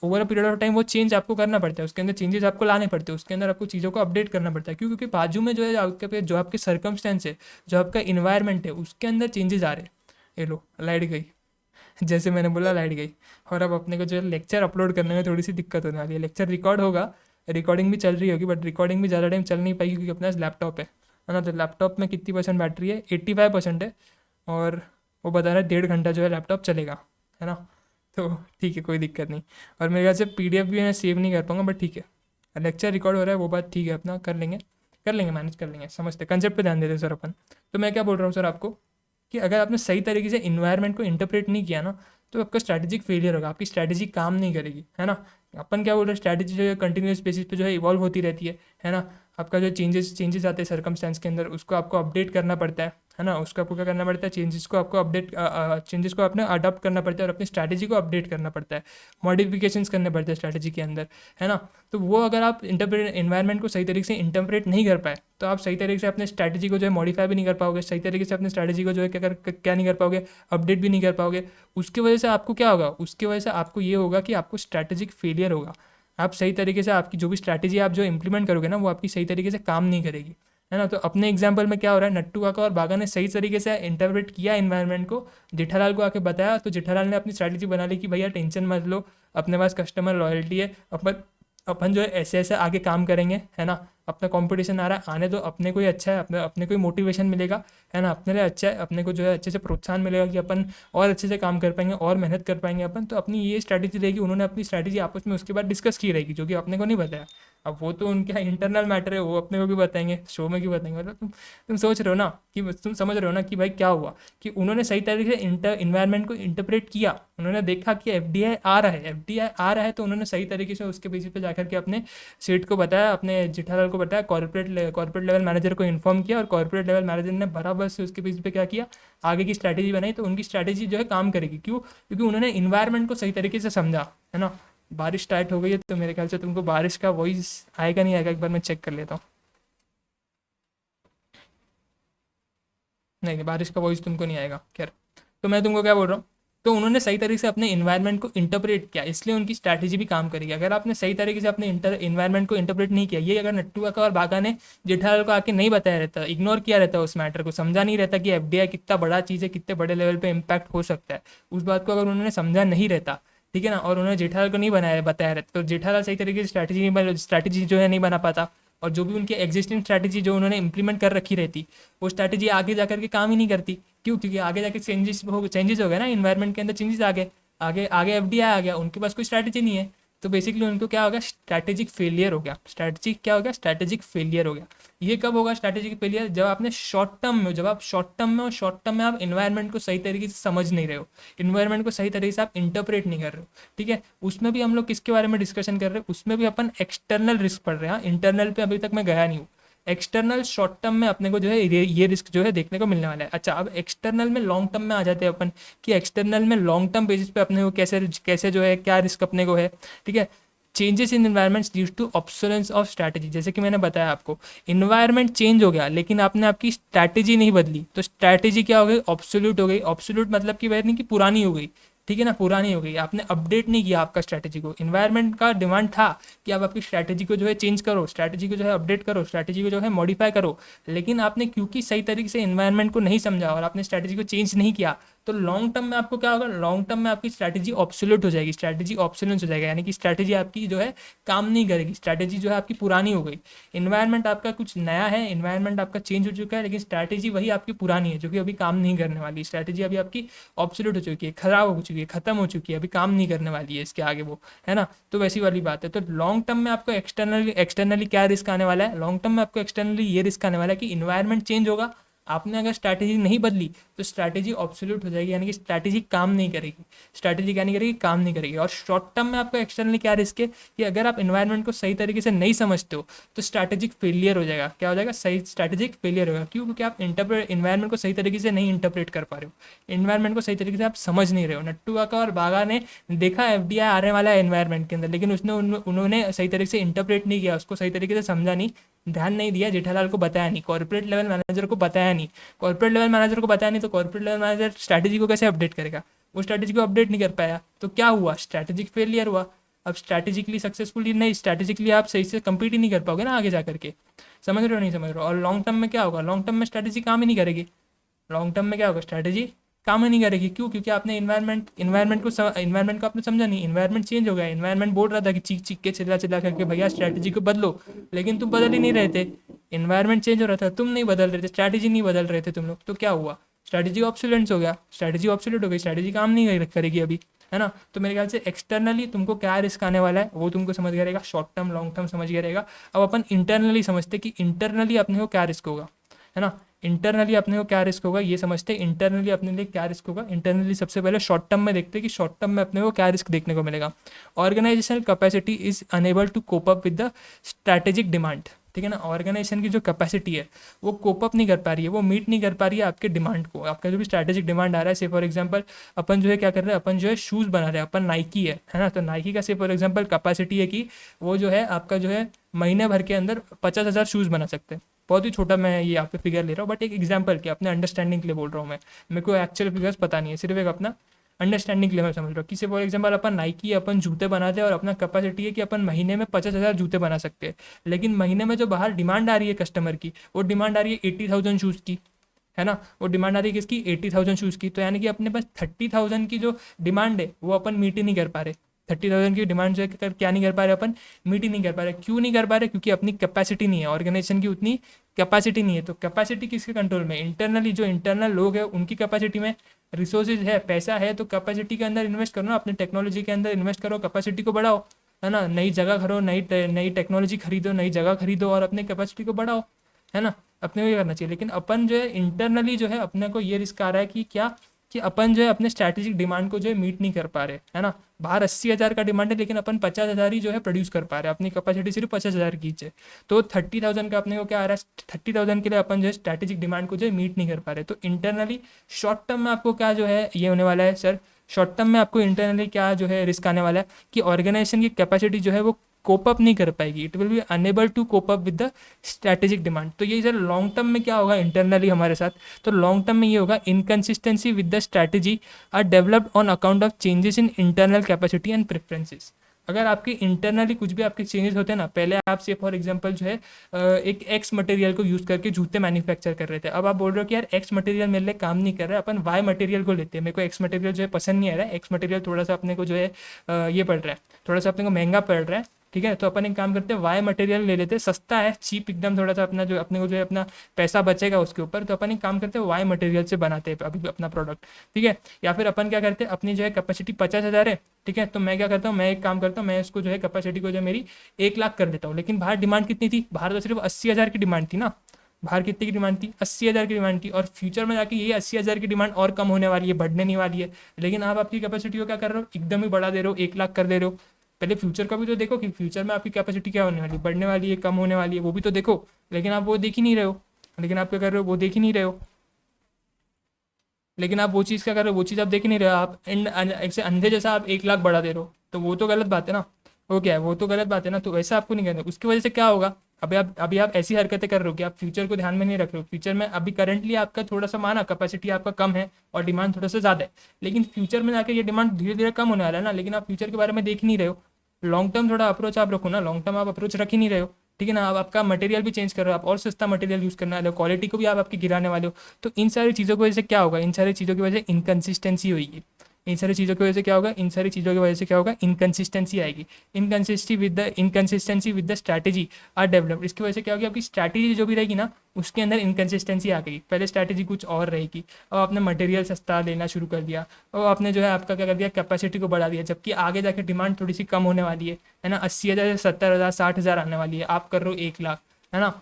over a period of time वो चेंज आपको करना पड़ता है, उसके अंदर चेंजेस आपको लाने पड़ते हैं, उसके अंदर आपको चीज़ों को अपडेट करना पड़ता है। क्यों? क्योंकि बाजू में जो है जो आपके सर्कमस्टेंस है, जो आपका इन्वायरमेंट है, उसके अंदर चेंजेस आ रहे हैं। ये लो लाइट गई, जैसे मैंने बोला लाइट गई। और अब अपने को जो है लेक्चर अपलोड करने में थोड़ी सी दिक्कत होने वाली है। लेक्चर रिकॉर्ड होगा, रिकॉर्डिंग भी चल रही होगी, बट रिकॉर्डिंग भी ज़्यादा टाइम चल नहीं पाएगी क्योंकि अपने पास लैपटॉप है ना। तो लैपटॉप में कितनी परसेंट बैटरी है, 85% है, और वो बता रहा है 1.5 घंटा जो है लैपटॉप चलेगा, है ना। तो ठीक है, कोई दिक्कत नहीं। और मेरे ख्याल से पीडीएफ भी मैं सेव नहीं कर पाऊंगा, बट ठीक है, लेक्चर रिकॉर्ड हो रहा है वो बात ठीक है, अपना कर लेंगे मैनेज कर लेंगे, समझते कंसेप्ट पे ध्यान देते सर अपन। तो मैं क्या बोल रहा हूँ सर आपको, कि अगर आपने सही तरीके से इन्वायरमेंट को इंटरप्रेट नहीं किया ना, तो आपका स्ट्रैटेजिक फेलियर होगा, आपकी स्ट्रैटेजी काम नहीं करेगी, है ना। अपन क्या बोल रहे हैं, स्ट्रैटेजी जो है कंटिन्यूस बेसिस पे जो है इवॉल्व होती रहती है ना। आपका जो चेंजेस आते हैं सर्कमस्टेंस के अंदर, उसको आपको अपडेट करना पड़ता है ना। उसको आपको क्या करना पड़ता है, चेंजेस को आपको चेंजेस को अपने अडॉप्ट करना पड़ता है और अपनी स्ट्रैटेजी को अपडेट करना पड़ता है, मॉडिफिकेशंस करने पड़ते हैं स्ट्रैटेजी के अंदर, है ना। तो वो अगर आप इन्वायरमेंट को सही तरीके से इंटरप्रेट नहीं कर पाए, तो आप सही तरीके से अपने स्ट्रैटेजी को जो है मॉडिफाई भी नहीं कर पाओगे, सही तरीके से अपने स्ट्रैटेजी को जो है क्या नहीं कर पाओगे, अपडेट भी नहीं कर पाओगे। उसकी वजह से आपको क्या होगा, उसकी वजह से आपको ये होगा कि आपको स्ट्रैटेजिक फेलियर होगा। आप सही तरीके से आपकी जो भी स्ट्रैटेजी आप जो इंप्लीमेंट करोगे ना, वो आपकी सही तरीके से काम नहीं करेगी, है ना। तो अपने एग्जाम्पल में क्या हो रहा है, नट्टू काका और बागा ने सही तरीके से इंटरप्रेट किया इन्वायरमेंट को, जेठालाल को आके बताया, तो जेठालाल ने अपनी स्ट्रैटेजी बना ली कि भैया टेंशन मत लो, अपने पास कस्टमर लॉयल्टी है, अपन जो है ऐसे ऐसे आगे काम करेंगे, है ना। अपना कंपटीशन आ रहा है, आने दो, अपने को ही अच्छा है, अपने को ही मोटिवेशन मिलेगा, है ना, अपने लिए अच्छा है, अपने को जो है अच्छे से प्रोत्साहन मिलेगा कि अपन और अच्छे से काम कर पाएंगे और मेहनत कर पाएंगे अपन। तो अपनी ये स्ट्रैटेजी रहेगी, उन्होंने अपनी स्ट्रैटेजी आपस में उसके बाद डिस्कस की रहेगी, जो कि अपने को नहीं बताया। अब वो तो उनका इंटरनल मैटर है, वो अपने को भी बताएंगे, शो में क्यों बताएंगे। मतलब तुम सोच रहे हो ना, कि तुम समझ रहे हो ना कि भाई क्या हुआ, कि उन्होंने सही तरीके से इन्वायरमेंट को इंटरप्रेट किया, उन्होंने देखा कि एफडीआई आ रहा है, तो उन्होंने सही तरीके से उसके बेसिस पे जाकर के अपने सेठ को बताया, अपने जेठालाल को बताया, कॉर्पोरेट लेवल मैनेजर को इन्फॉर्म किया, और कॉर्पोरेट लेवल मैनेजर ने बराबर से उसके बेसिस पे क्या किया, आगे की स्ट्रैटेजी बनाई। तो उनकी स्ट्रैटेजी जो है काम करेगी। क्यों? क्योंकि उन्होंने इन्वायरमेंट को सही तरीके से समझा, है ना। बारिश स्टार्ट हो गई है, तो मेरे ख्याल से तुमको बारिश का वॉइस आएगा नहीं आएगा, एक बार मैं चेक कर लेता हूँ। नहीं नहीं, बारिश का वॉइस तुमको नहीं आएगा, खैर। तो मैं तुमको क्या बोल रहा हूँ, तो उन्होंने सही तरीके से अपने इन्वायरमेंट को इंटरप्रेट किया, इसलिए उनकी स्ट्रैटेजी भी काम करेगी। अगर आपने सही तरीके से अपने इन्वायरमेंट को इंटरप्रेट नहीं किया, ये अगर नट्टू काका और बागा ने जेठालाल को आके नहीं बताया रहता, इग्नोर किया रहता, उस मैटर को समझा नहीं रहता कि एफडीआई कितना बड़ा चीज़ है, कितने बड़े लेवल पे इम्पैक्ट हो सकता है, उस बात को अगर उन्होंने समझा नहीं रहता, ठीक है ना, और उन्होंने जेठालाल को नहीं बताया रहता, तो जेठालाल सही तरीके से स्ट्रैटेजी जो है नहीं बना पाता, और जो भी उनकी एग्जिस्टिंग स्ट्रैटेजी जो उन्होंने इंप्लीमेंट कर रखी रहती, वो स्ट्रैटेजी आगे जाकर के काम ही नहीं करती। क्यों? क्योंकि आगे जाके चेंजेस हो गए ना, इन्वायरमेंट के अंदर चेंजेस आ गए, आगे आगे एफडीआई आ गया, उनके पास कोई स्ट्रैटेजी नहीं है, तो बेसिकली उनको क्या हो गया? स्ट्रैटेजिक फेलियर हो गया। स्ट्रैटेजिक क्या हो गया? स्ट्रैटेजिक फेलियर हो गया। ये कब होगा स्ट्रैटेजिक फेलियर? जब आपने शॉर्ट टर्म में हो, जब आप शॉर्ट टर्म में हो, शॉर्ट टर्म में आप इन्वायरमेंट को सही तरीके से समझ नहीं रहे हो, इन्वायरमेंट को सही तरीके से आप इंटरप्रेट नहीं कर रहे हो। ठीक है, उसमें भी हम लोग किसके बारे में डिस्कशन कर रहे हैं? उसमें भी अपन एक्सटर्नल रिस्क पढ़ रहे हैं। इंटरनल पे अभी तक मैं गया नहीं हूँ। एक्सटर्नल शॉर्ट टर्म में अपने को जो है ये रिस्क जो है देखने को मिलने वाला है। अच्छा, अब एक्सटर्नल में लॉन्ग टर्म में आ जाते हैं अपन, कि एक्सटर्नल में लॉन्ग टर्म बेसिस पे अपने को कैसे कैसे जो है क्या रिस्क अपने को है। ठीक है, changes in environment due to obsolescence of strategy. जैसे कि मैंने बताया आपको, इन्वायरमेंट चेंज हो गया लेकिन आपने आपकी स्ट्रैटेजी नहीं बदली, तो स्ट्रैटेजी क्या हो गई? ऑब्सोल्यूट हो गई। ऑब्सोल्यूट मतलब कि वह नहीं कि पुरानी हो गई। ठीक है ना, पुरानी हो गई, आपने अपडेट नहीं किया आपका स्ट्रैटेजी को। इन्वायरमेंट का डिमांड था कि आप आपकी स्ट्रैटेजी को जो है चेंज करो, स्ट्रैटेजी को जो है अपडेट करो, स्ट्रैटेजी को जो है मॉडिफाई करो, लेकिन आपने क्योंकि सही तरीके से इन्वायरमेंट को नहीं समझा और आपने स्ट्रैटेजी को चेंज नहीं किया, तो लॉन्ग टर्म में आपको क्या होगा? लॉन्ग टर्म में आपकी स्ट्रैटेजी ऑब्सोल्यूट हो जाएगी, स्ट्रैटेजी ऑब्सोलेंस हो जाएगा, यानी कि स्ट्रैटेजी आपकी जो है काम नहीं करेगी, स्ट्रैटेजी जो है आपकी पुरानी हो गई। इन्वायरमेंट आपका कुछ नया है, इन्वायरमेंट आपका चेंज हो चुका है, लेकिन स्ट्रैटेजी वही आपकी पुरानी है जो कि अभी काम नहीं करने वाली। स्ट्रैटेजी अभी आपकी ऑब्सोल्यूट हो चुकी है, खराब हो चुकी है, खत्म हो चुकी है, अभी काम नहीं करने वाली है इसके आगे वो, है ना। तो वैसी वाली बात है। तो लॉन्ग टर्म में आपको एक्सटर्नली क्या रिस्क आने वाला है? लॉन्ग टर्म में आपको एक्सटर्नली ये रिस्क आने वाला है कि इन्वायरमेंट चेंज होगा, आपने अगर स्ट्रैटेजी नहीं बदली तो स्ट्रैटेजी ऑब्सोल्यूट हो जाएगी, यानी कि स्ट्रैटेजी काम नहीं करेगी। स्ट्रैटेजी क्या नहीं करेगी? काम नहीं करेगी। और शॉर्ट टर्म में आपको एक्सटर्नली क्या रिस्क है कि अगर आप इन्वायरमेंट को सही तरीके से नहीं समझते हो तो स्ट्रैटेजिक फेलियर हो जाएगा। क्या हो जाएगा? सही स्ट्रैटेजिक फेलियर होगा। क्यों? क्योंकि आप इन्वायरमेंट को सही तरीके से नहीं इंटरप्रेट कर पा रहे हो, इन्वायरमेंट को सही तरीके से आप समझ नहीं रहे हो। नट्टू काका और बागा ने देखा एफडीआई आने वाला है इन्वायरमेंट के अंदर, लेकिन उन्होंने सही तरीके से इंटरप्रेट नहीं किया, उसको सही तरीके से समझा नहीं, ध्यान नहीं दिया, जेठालाल को बताया नहीं, कॉर्पोरेट लेवल मैनेजर को बताया नहीं। कॉर्पोरेट लेवल मैनेजर को बताया नहीं तो कॉर्पोरेट लेवल मैनेजर स्ट्रैटेजी को कैसे अपडेट करेगा? वो स्ट्रैटेजी को अपडेट नहीं कर पाया, तो क्या हुआ? स्ट्रैटेजिक फेलियर हुआ। अब स्ट्रैटेजिकली सक्सेसफुली नहीं, स्ट्रैटेजिकली आप सही से कंप्लीट ही नहीं कर पाओगे ना आगे जा करके। समझ रहे हो? नहीं समझ रहे हो? और लॉन्ग टर्म में क्या होगा? लॉन्ग टर्म में स्ट्रैटेजी काम ही नहीं करेगी। लॉन्ग टर्म में क्या होगा? स्ट्रैटेजी काम ही नहीं करेगी। क्यों? क्योंकि आपने इन्वायरमेंट को आपने समझा नहीं। इन्वायरमेंट चेंज हो गया, इन्वायरमेंट बोल रहा था कि चीख चीख के चिल्ला चिल्ला करके भैया स्ट्रैटेजी को बदलो, लेकिन तुम बदल ही नहीं रहे थे। इन्वायरमेंट चेंज हो रहा था, तुम नहीं बदल रहे थे, स्ट्रैटेजी नहीं बदल रहे थे तुम लोग, तो क्या हुआ? स्ट्रैटेजी ऑब्सोलेंट हो गया, स्ट्रैटेजी ऑब्सोलेट हो गई, स्ट्रैटेजी काम नहीं करेगी अभी, है ना। तो मेरे ख्याल से एक्सटर्नली तुमको क्या रिस्क आने वाला है वो तुमको समझ गया रहेगा, शॉर्ट टर्म लॉन्ग टर्म समझ गया रहेगा। अब अपन इंटरनली समझते कि इंटरनली अपने को क्या रिस्क होगा, है ना। इंटरनली अपने को क्या रिस्क होगा ये समझते हैं, इंटरनली अपने लिए क्या रिस्क होगा। इंटरनली सबसे पहले शॉर्ट टर्म में देखते हैं कि शॉर्ट टर्म में अपने को क्या रिस्क देखने को मिलेगा। Organisational capacity is unable to cope up with the strategic demand. ठीक है ना, ऑर्गेनाइजेशन की जो कैपेसिटी है वो कोप अप नहीं कर पा रही है, वो मीट नहीं कर पा रही है आपके डिमांड को। आपका जो भी स्ट्रैटेजिक डिमांड आ रहा है, से फॉर एग्जांपल अपन जो है क्या कर रहे हैं, अपन जो है शूज़ बना रहे हैं, अपन नाइकी है ना। तो नाइकी का से फॉर एग्जांपल कैपेसिटी है कि वो जो है आपका जो है महीने भर के अंदर 50,000 शूज़ बना सकते हैं। बहुत ही छोटा मैं ये यहाँ पे फिगर ले रहा हूँ, बट एक एग्जांपल के अपने अंडरस्टैंडिंग के लिए बोल रहा हूँ मैं, मेरे को एक्चुअल फिगर्स पता नहीं है, सिर्फ एक अपना अंडरस्टैंडिंग के लिए मैं समझ रहा हूँ। किसी फॉर एग्जांपल अपन नाइकी अपन जूते बनाते हैं और अपना कैपेसिटी है कि अपन महीने में 50,000 जूते बना सकते हैं, लेकिन महीने में जो बाहर डिमांड आ रही है कस्टमर की, वो डिमांड आ रही है 80,000 शूज़ की, है ना। वो डिमांड आ रही है किसकी? 80,000 शूज़ की। तो यानी कि अपने पास 30,000 की जो डिमांड है वो अपन मीट ही नहीं कर पा रहे। 30,000 की डिमांड जो है क्या नहीं कर पा रहे अपन? मीट ही नहीं कर पा रहे। क्यों नहीं कर पा रहे? क्योंकि अपनी कैपेसिटी नहीं है, ऑर्गेनाइजेशन की उतनी कैपेसिटी नहीं है। तो कैपेसिटी किसके कंट्रोल में? इंटरनली जो इंटरनल लोग हैं उनकी कैपेसिटी में। रिसोर्सेज है, पैसा है, तो कैपेसिटी के अंदर इन्वेस्ट करो ना, अपने टेक्नोलॉजी के अंदर इन्वेस्ट करो, कैपेसिटी को बढ़ाओ, है ना। नई जगह खरीदो, नई टेक्नोलॉजी खरीदो, नई जगह खरीदो और अपने कैपेसिटी को बढ़ाओ, है ना। अपने को ये करना चाहिए। लेकिन अपन जो है इंटरनली जो है अपने को ये रिस्क आ रहा है कि क्या, कि अपन जो है अपने स्ट्रैटेजिक डिमांड को जो है मीट नहीं कर पा रहे, है ना। बाहर 80,000 का डिमांड है लेकिन अपन 50,000 ही जो है प्रोड्यूस कर पा रहे हैं, अपनी कैपेसिटी सिर्फ 50,000 की है। तो 30,000 का अपने को क्या आ रहा है? 30,000 के लिए अपन जो है स्ट्रैटेजिक डिमांड को जो है मीट नहीं कर पा रहे। तो इंटरनली शॉर्ट टर्म में आपको क्या जो है ये होने वाला है सर, शॉर्ट टर्म में आपको इंटरनली क्या जो है रिस्क आने वाला है कि ऑर्गेनाइजेशन की कैपेसिटी जो है वो कोप अप नहीं कर पाएगी, it will be unable to cope up with the strategic demand. तो ये सर लॉन्ग टर्म में क्या होगा इंटरनली हमारे साथ? तो लॉन्ग टर्म में ये होगा inconsistency with the strategy are developed on account of changes in internal capacity and preferences. अगर आपके इंटरनली कुछ भी आपके चेंजेस होते हैं ना, पहले आप से फॉर एग्जांपल जो है एक एक्स मटेरियल को यूज़ करके जूते मैन्युफैक्चर कर रहे थे, अब आप बोल रहे हो कि यार एक्स मटेरियल मेरे लिए काम नहीं कर रहा है, अपन वाई मटेरियल को लेते हैं, मेरे को एक्स मटेरियल जो है पसंद नहीं आ रहा है, एक्स मटेरियल थोड़ा सा अपने को जो है ये पड़ रहा है, थोड़ा सा अपने को महंगा पड़ रहा है, ठीक है। तो अपन एक काम करते हैं, वाई मटेरियल ले लेते हैं, सस्ता है, चीप एकदम, थोड़ा सा अपना जो अपने को जो है अपना पैसा बचेगा उसके ऊपर। तो अपन एक काम करते हैं, वाई मटेरियल से बनाते हैं अभी अपना प्रोडक्ट, ठीक है। या फिर अपन क्या करते हैं, अपनी जो है कैपेसिटी 50,000 है, ठीक है। तो मैं क्या करता हूँ, मैं एक काम करता हूँ, मैं इसको जो है कैपेसिटी को जो है मेरी 1 लाख कर देता हूँ। लेकिन बाहर डिमांड कितनी थी, बाहर तो सिर्फ 80,000 की डिमांड थी ना, बाहर कितने की डिमांड थी, 80,000 की डिमांड थी। और फ्यूचर में जाके ये 80,000 की डिमांड और कम होने वाली है, बढ़ने नहीं वाली है। लेकिन आप आपकी कैपेसिटी को क्या कर रहे हो, एकदम ही बढ़ा दे रहे हो, 1 लाख कर दे रहे हो। पहले फ्यूचर का भी तो देखो कि फ्यूचर में आपकी कैपेसिटी क्या होने वाली है, बढ़ने वाली है, कम होने वाली है, वो भी तो देखो। लेकिन आप वो देख ही नहीं रहे हो, लेकिन आप क्या कर रहे हो, वो देख ही नहीं रहे हो। लेकिन आप वो चीज़ क्या कर रहे हो, वो चीज़ आप देख ही नहीं रहे हो, आप ऐसे अंधे जैसा आप 1 लाख बढ़ा दे रहे हो, तो वो तो गलत बात है ना। वो क्या है, वो तो गलत बात है ना। तो वैसा आपको नहीं करना। उसकी वजह से क्या होगा, अभी आप ऐसी हरकतें कर रहे हो कि आप फ्यूचर को ध्यान में नहीं रख रहे हो। फ्यूचर में अभी करंटली आपका थोड़ा सा माना कैपेसिटी आपका कम है और डिमांड थोड़ा सा ज़्यादा है, लेकिन फ्यूचर में जाकर ये डिमांड धीरे धीरे कम होने वाला है ना। लेकिन आप फ्यूचर के बारे में देख ही नहीं रहे हो। लॉन्ग टर्म थोड़ा अप्रोच आप रखो ना, लॉन्ग टर्म आप अप्रोच रख ही नहीं रहे हो, ठीक है ना। आप आपका मटेरियल भी चेंज कर रहे हो, आप और सस्ता मटेरियल यूज़ करने वाले हो, क्वालिटी को भी आप आपकी गिराने वाले हो। तो इन सारी चीज़ों की वजह से क्या होगा, इन सारी चीज़ों की वजह से इनकन्सिस्टेंसी होगी। इन सारी चीज़ों की वजह से क्या होगा, इन सारी चीज़ों की वजह से क्या होगा, इनकन्सिस्टेंसी आएगी। Inconsistency with the strategy are develop. इसकी वजह से क्या होगी, आपकी स्ट्रैटेजी जो भी रहेगी ना, उसके अंदर इनकन्सिस्टेंसी आ गई। पहले स्ट्रैटेजी कुछ और रहेगी, अब आपने मटेरियल सस्ता लेना शुरू कर दिया, और आपने जो है आपका क्या कर दिया, कैपेसिटी को बढ़ा दिया, जबकि आगे जाके डिमांड थोड़ी सी कम होने वाली है ना। 80,000 से 70,000 60,000 आने वाली है, आप कर रहे हो 1 लाख, है ना।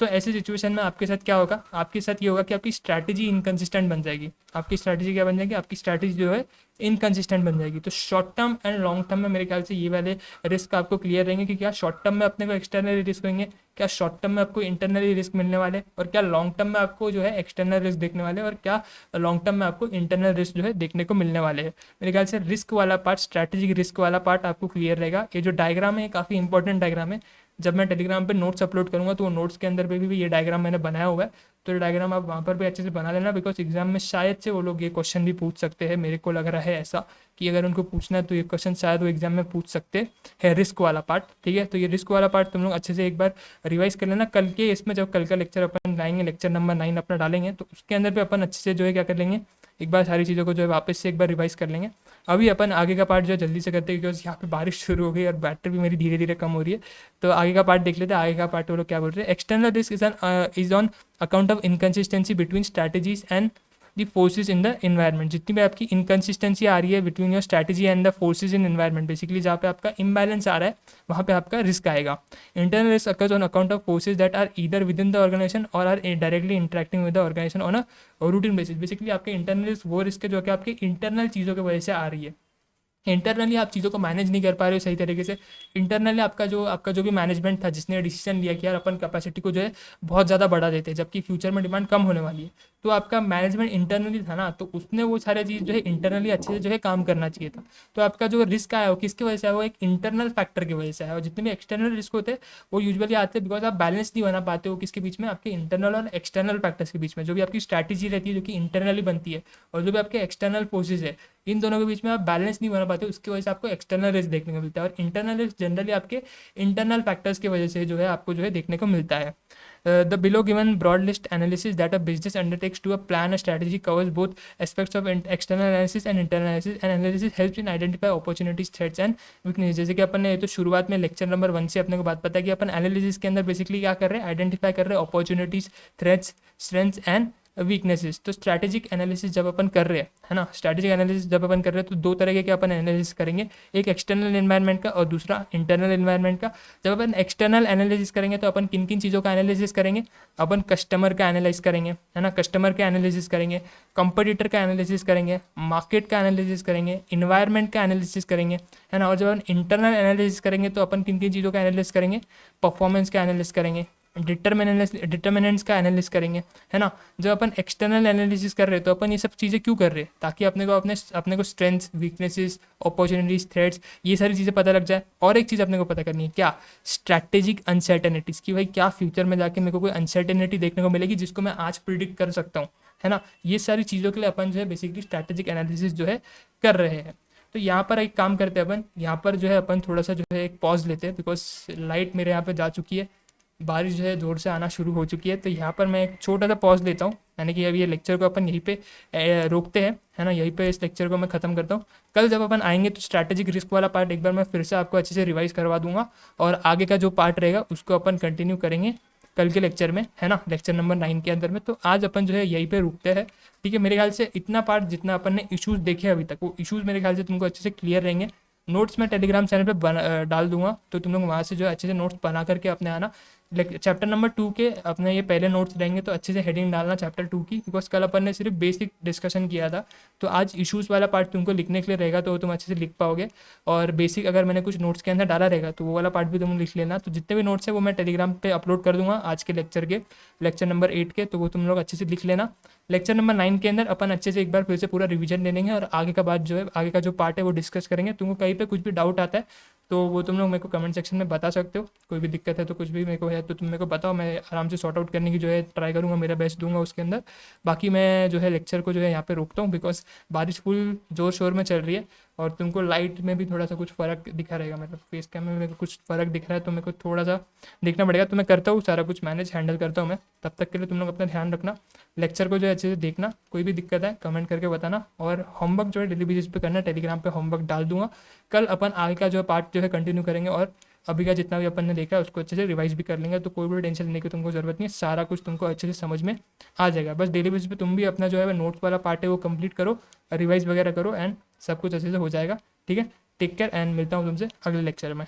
तो ऐसी सिचुएशन में आपके साथ क्या होगा, आपके साथ ये होगा कि आपकी स्ट्रैटेजी इनकन्सिस्टेंट बन जाएगी। आपकी स्ट्रैटेजी क्या बन जाएगी, आपकी स्ट्रैटेजी जो है इनकन्सिस्टेंट बन जाएगी। तो short term and long term में मेरे ख्याल से ये वाले रिस्क आपको क्लियर रहेंगे कि क्या शॉर्ट टर्म में अपने को एक्सटर्नली रिस्क होंगे, क्या शॉर्ट टर्म में आपको इंटरनली रिस्क मिलने वाले, और क्या लॉन्ग टर्म में आपको जो है एक्सटर्नल रिस्क देखने वाले, और क्या लॉन्ग टर्म में आपको इंटरनल रिस्क जो है देखने को मिलने वाले हैं। मेरे ख्याल से रिस्क वाला पार्ट, स्ट्रैटेजिक रिस्क वाला पार्ट आपको क्लियर रहेगा। ये जो डायग्राम है, काफ़ी इंपॉर्टेंट डायग्राम है। जब मैं टेलीग्राम पे नोट्स अपलोड करूँगा तो वो नोट्स के अंदर पे भी ये डायग्राम मैंने बनाया हुआ है। तो ये डायग्राम आप वहाँ पर भी अच्छे से बना लेना, बिकॉज एग्जाम में शायद से वो लोग ये क्वेश्चन भी पूछ सकते हैं। मेरे को लग रहा है ऐसा कि अगर उनको पूछना है तो ये क्वेश्चन शायद वो एग्जाम में पूछ सकते हैं, रिस्क वाला पार्ट, ठीक है। तो ये रिस्क वाला पार्ट तुम लोग अच्छे से एक बार रिवाइज कर लेना कल के इसमें, जब कल का लेक्चर अपन लाएंगे, लेक्चर नंबर 9 अपना डालेंगे, तो उसके अंदर पे अपन अच्छे से जो है क्या कर लेंगे, एक बार सारी चीज़ों को जो है वापस से एक बार रिवाइज कर लेंगे। अभी अपन आगे का पार्ट जो है जल्दी से करते हैं, बिकॉज यहाँ पे बारिश शुरू हो गई और बैटरी भी मेरी धीरे धीरे कम हो रही है। तो आगे का पार्ट देख लेते हैं। आगे का पार्ट वो लोग क्या बोल रहे हैं, external risk is on account of inconsistency between strategies and the forces in the environment. जितनी भी आपकी इनकन्सिस्टेंसी आ रही है between your strategy and the forces in environment, basically जहाँ पे आपका इम्बैलेंस आ रहा है वहाँ पे आपका रिस्क आएगा। Internal risk occurs on account of forces that are either within the organization or are directly interacting with the organization on a routine basis. Basically आपके इंटरनल रिस्क वो रिस्क है जो कि आपके इंटरनल चीज़ों की वजह से आ रही है। इंटरनली आप चीज़ों को मैनेज नहीं कर पा रहे हो सही तरीके से। इंटरनली आपका जो भी मैनेजमेंट था जिसने डिसीजन लिया कि यार अपन कैपेसिटी को जो है बहुत ज़्यादा बढ़ा देते हैं, जबकि फ्यूचर में डिमांड कम होने वाली है, तो आपका मैनेजमेंट इंटरनली था ना, तो उसने वो सारे चीज़ जो है इंटरनली अच्छे से जो है काम करना चाहिए था। तो आपका जो रिस्क आया वो किसकी वजह से आया, वो एक इंटरनल फैक्टर की वजह से आया। और जितने भी एक्सटर्नल रिस्क होते हैं वो यूजुअली आते हैं बिकॉज आप बैलेंस नहीं बना पाते हो किसके बीच में, आपके इंटरनल और एक्सटर्नल फैक्टर्स के बीच में। जो भी आपकी स्ट्रैटेजी रहती है जो कि इंटरनली बनती है, और जो भी आपके एक्सटर्नल फोर्सेज है, इन दोनों के बीच में आप बैलेंस नहीं बना पाते, उसकी वजह से आपको एक्सटर्नल रिस्क देखने को मिलता है। और इंटरनल रिस्क जनरली आपके इंटरनल फैक्टर्स की वजह से जो है आपको जो है देखने को मिलता है। The below given broad list analysis that a business undertakes to a plan a strategy covers both aspects of external analysis and internal analysis. And analysis helps in identify opportunities, threats and weaknesses. जैसे कि अपन ने तो शुरुआत में लेक्चर नंबर 1 से अपने को बात पता है कि अपन एनालिसिस के अंदर बेसिकली क्या कर रहे हैं, आइडेंटिफाई कर रहे हैं opportunities, threats, strengths and weaknesses. तो स्ट्रैटेजिक एनालिसिस जब अपन कर रहे हैं, है ना, स्ट्रैटेजिक एनालिसिस जब अपन कर रहे हैं तो दो तरह के अपन एनालिसिस करेंगे, एक एक्सटर्नल एनवायरनमेंट का और दूसरा इंटरनल एनवायरनमेंट का। जब अपन एक्सटर्नल एनालिसिस करेंगे तो अपन किन किन चीज़ों का एनालिसिस करेंगे, अपन कस्टमर का एनालाइज करेंगे, है ना, कस्टमर का एनालिसिस करेंगे, कंपटीटर का एनालिसिस करेंगे, मार्केट का एनालिसिस करेंगे, इन्वायरमेंट का एनालिसिस करेंगे, है ना। और जब अपन इंटरनल एनालिसिस करेंगे तो अपन किन किन चीज़ों का एनालिसिस करेंगे, परफॉर्मेंस का एनालिसिस करेंगे, डिटर्मिनेंट्स का एनालिसिस करेंगे, है ना। जब अपन एक्सटर्नल एनालिसिस कर रहे हैं तो अपन ये सब चीज़ें क्यों कर रहे हैं, ताकि अपने को स्ट्रेंथ्स, वीकनेसेस, अपॉर्चुनिटीज, थ्रेट्स, ये सारी चीज़ें पता लग जाए। और एक चीज़ अपने को पता करनी है, क्या, स्ट्रैटेजिक अनसर्टेनिटीज़, कि भाई क्या फ्यूचर में जाके मेरे को कोई अनसर्टेनिटी देखने को मिलेगी जिसको मैं आज प्रिडिक्ट कर सकता हूँ, है ना। ये सारी चीज़ों के लिए अपन जो है बेसिकली स्ट्रैटेजिक एनालिसिस जो है कर रहे हैं। तो यहाँ पर एक काम करते हैं अपन, यहाँ पर जो है अपन थोड़ा सा जो है एक पॉज लेते हैं, बिकॉज लाइट मेरे यहाँ पे जा चुकी है। बारिश जो है ज़ोर से आना शुरू हो चुकी है, तो यहाँ पर मैं एक छोटा सा पॉज लेता हूँ, यानी कि अभी ये लेक्चर को अपन यहीं पे रोकते हैं, है ना, यहीं पे इस लेक्चर को मैं ख़त्म करता हूँ। कल जब अपन आएंगे तो स्ट्रैटेजिक रिस्क वाला पार्ट एक बार मैं फिर से आपको अच्छे से रिवाइज करवा दूंगा, और आगे का जो पार्ट रहेगा उसको अपन कंटिन्यू करेंगे कल के लेक्चर में, है ना, लेक्चर नंबर 9 के अंदर में। तो आज अपन जो है यहीं पे रुकते हैं, ठीक है। मेरे ख्याल से इतना पार्ट जितना अपन ने इश्यूज़ देखे अभी तक, वो इश्यूज़ मेरे ख्याल से तुमको अच्छे से क्लियर रहेंगे। नोट्स मैं टेलीग्राम चैनल पे डाल दूंगा, तो तुम लोग वहाँ से जो है अच्छे से नोट्स बना करके अपने आना। चैप्टर नंबर 2 के अपने ये पहले नोट्स रहेंगे, तो अच्छे से हेडिंग डालना चैप्टर 2 की, बिकॉज कल अपन ने सिर्फ बेसिक डिस्कशन किया था। तो आज इश्यूज़ वाला पार्ट तुमको लिखने के लिए रहेगा, तो तुम अच्छे से लिख पाओगे। और बेसिक अगर मैंने कुछ नोट्स के अंदर डाला रहेगा तो वो वाला पार्ट भी तुम लिख लेना। तो जितने भी नोट्स है वो मैं टेलीग्राम पे अपलोड कर दूंगा आज के लेक्चर नंबर 8 के, तो वो तुम लोग अच्छे से लिख लेना। लेक्चर नंबर 9 के अंदर अपन अच्छे से एक बार फिर से पूरा रिवीजन ले लेंगे, और आगे का बात जो है, आगे का जो पार्ट है वो डिस्कस करेंगे। तुमको कहीं पे कुछ भी डाउट आता है तो वो तुम लोग मेरे को कमेंट सेक्शन में बता सकते हो। कोई भी दिक्कत है तो कुछ भी मेरे को है तो तुम मेरे को बताओ, मैं आराम से सॉर्ट आउट करने की जो है ट्राई करूँगा, मेरा बेस्ट दूंगा उसके अंदर। बाकी मैं जो है लेक्चर को जो है यहाँ पे रोकता हूँ, बिकॉज बारिश फुल जोर शोर में चल रही है, और तुमको लाइट में भी थोड़ा सा कुछ फ़र्क दिखा रहेगा, मतलब फेस कैम में मेरे को कुछ फ़र्क दिख रहा है, तो मेरे को थोड़ा सा देखना पड़ेगा। तो मैं करता हूँ सारा कुछ मैनेज, हैंडल करता हूँ मैं। तब तक के लिए तुम लोग अपना ध्यान रखना, लेक्चर को जो है अच्छे से देखना, कोई भी दिक्कत है कमेंट करके बताना, और होमवर्क जो है डेली बेसिस पे करना, टेलीग्राम पे होमवर्क डाल दूंगा। कल अपन आगे का जो पार्ट जो है कंटिन्यू करेंगे, और अभी का जितना भी अपन ने देखा है उसको अच्छे से रिवाइज भी कर लेंगे। तो कोई भी टेंशन लेने की तुमको ज़रूरत नहीं है, सारा कुछ तुमको अच्छे से समझ में आ जाएगा। बस डेली बेसिस पे तुम भी अपना जो है नोट्स वाला पार्ट है वो कंप्लीट करो, रिवाइज वगैरह करो, एंड सब कुछ अच्छे से हो जाएगा, ठीक है। टेक केयर, एंड मिलता हूँ तुमसे अगले लेक्चर में।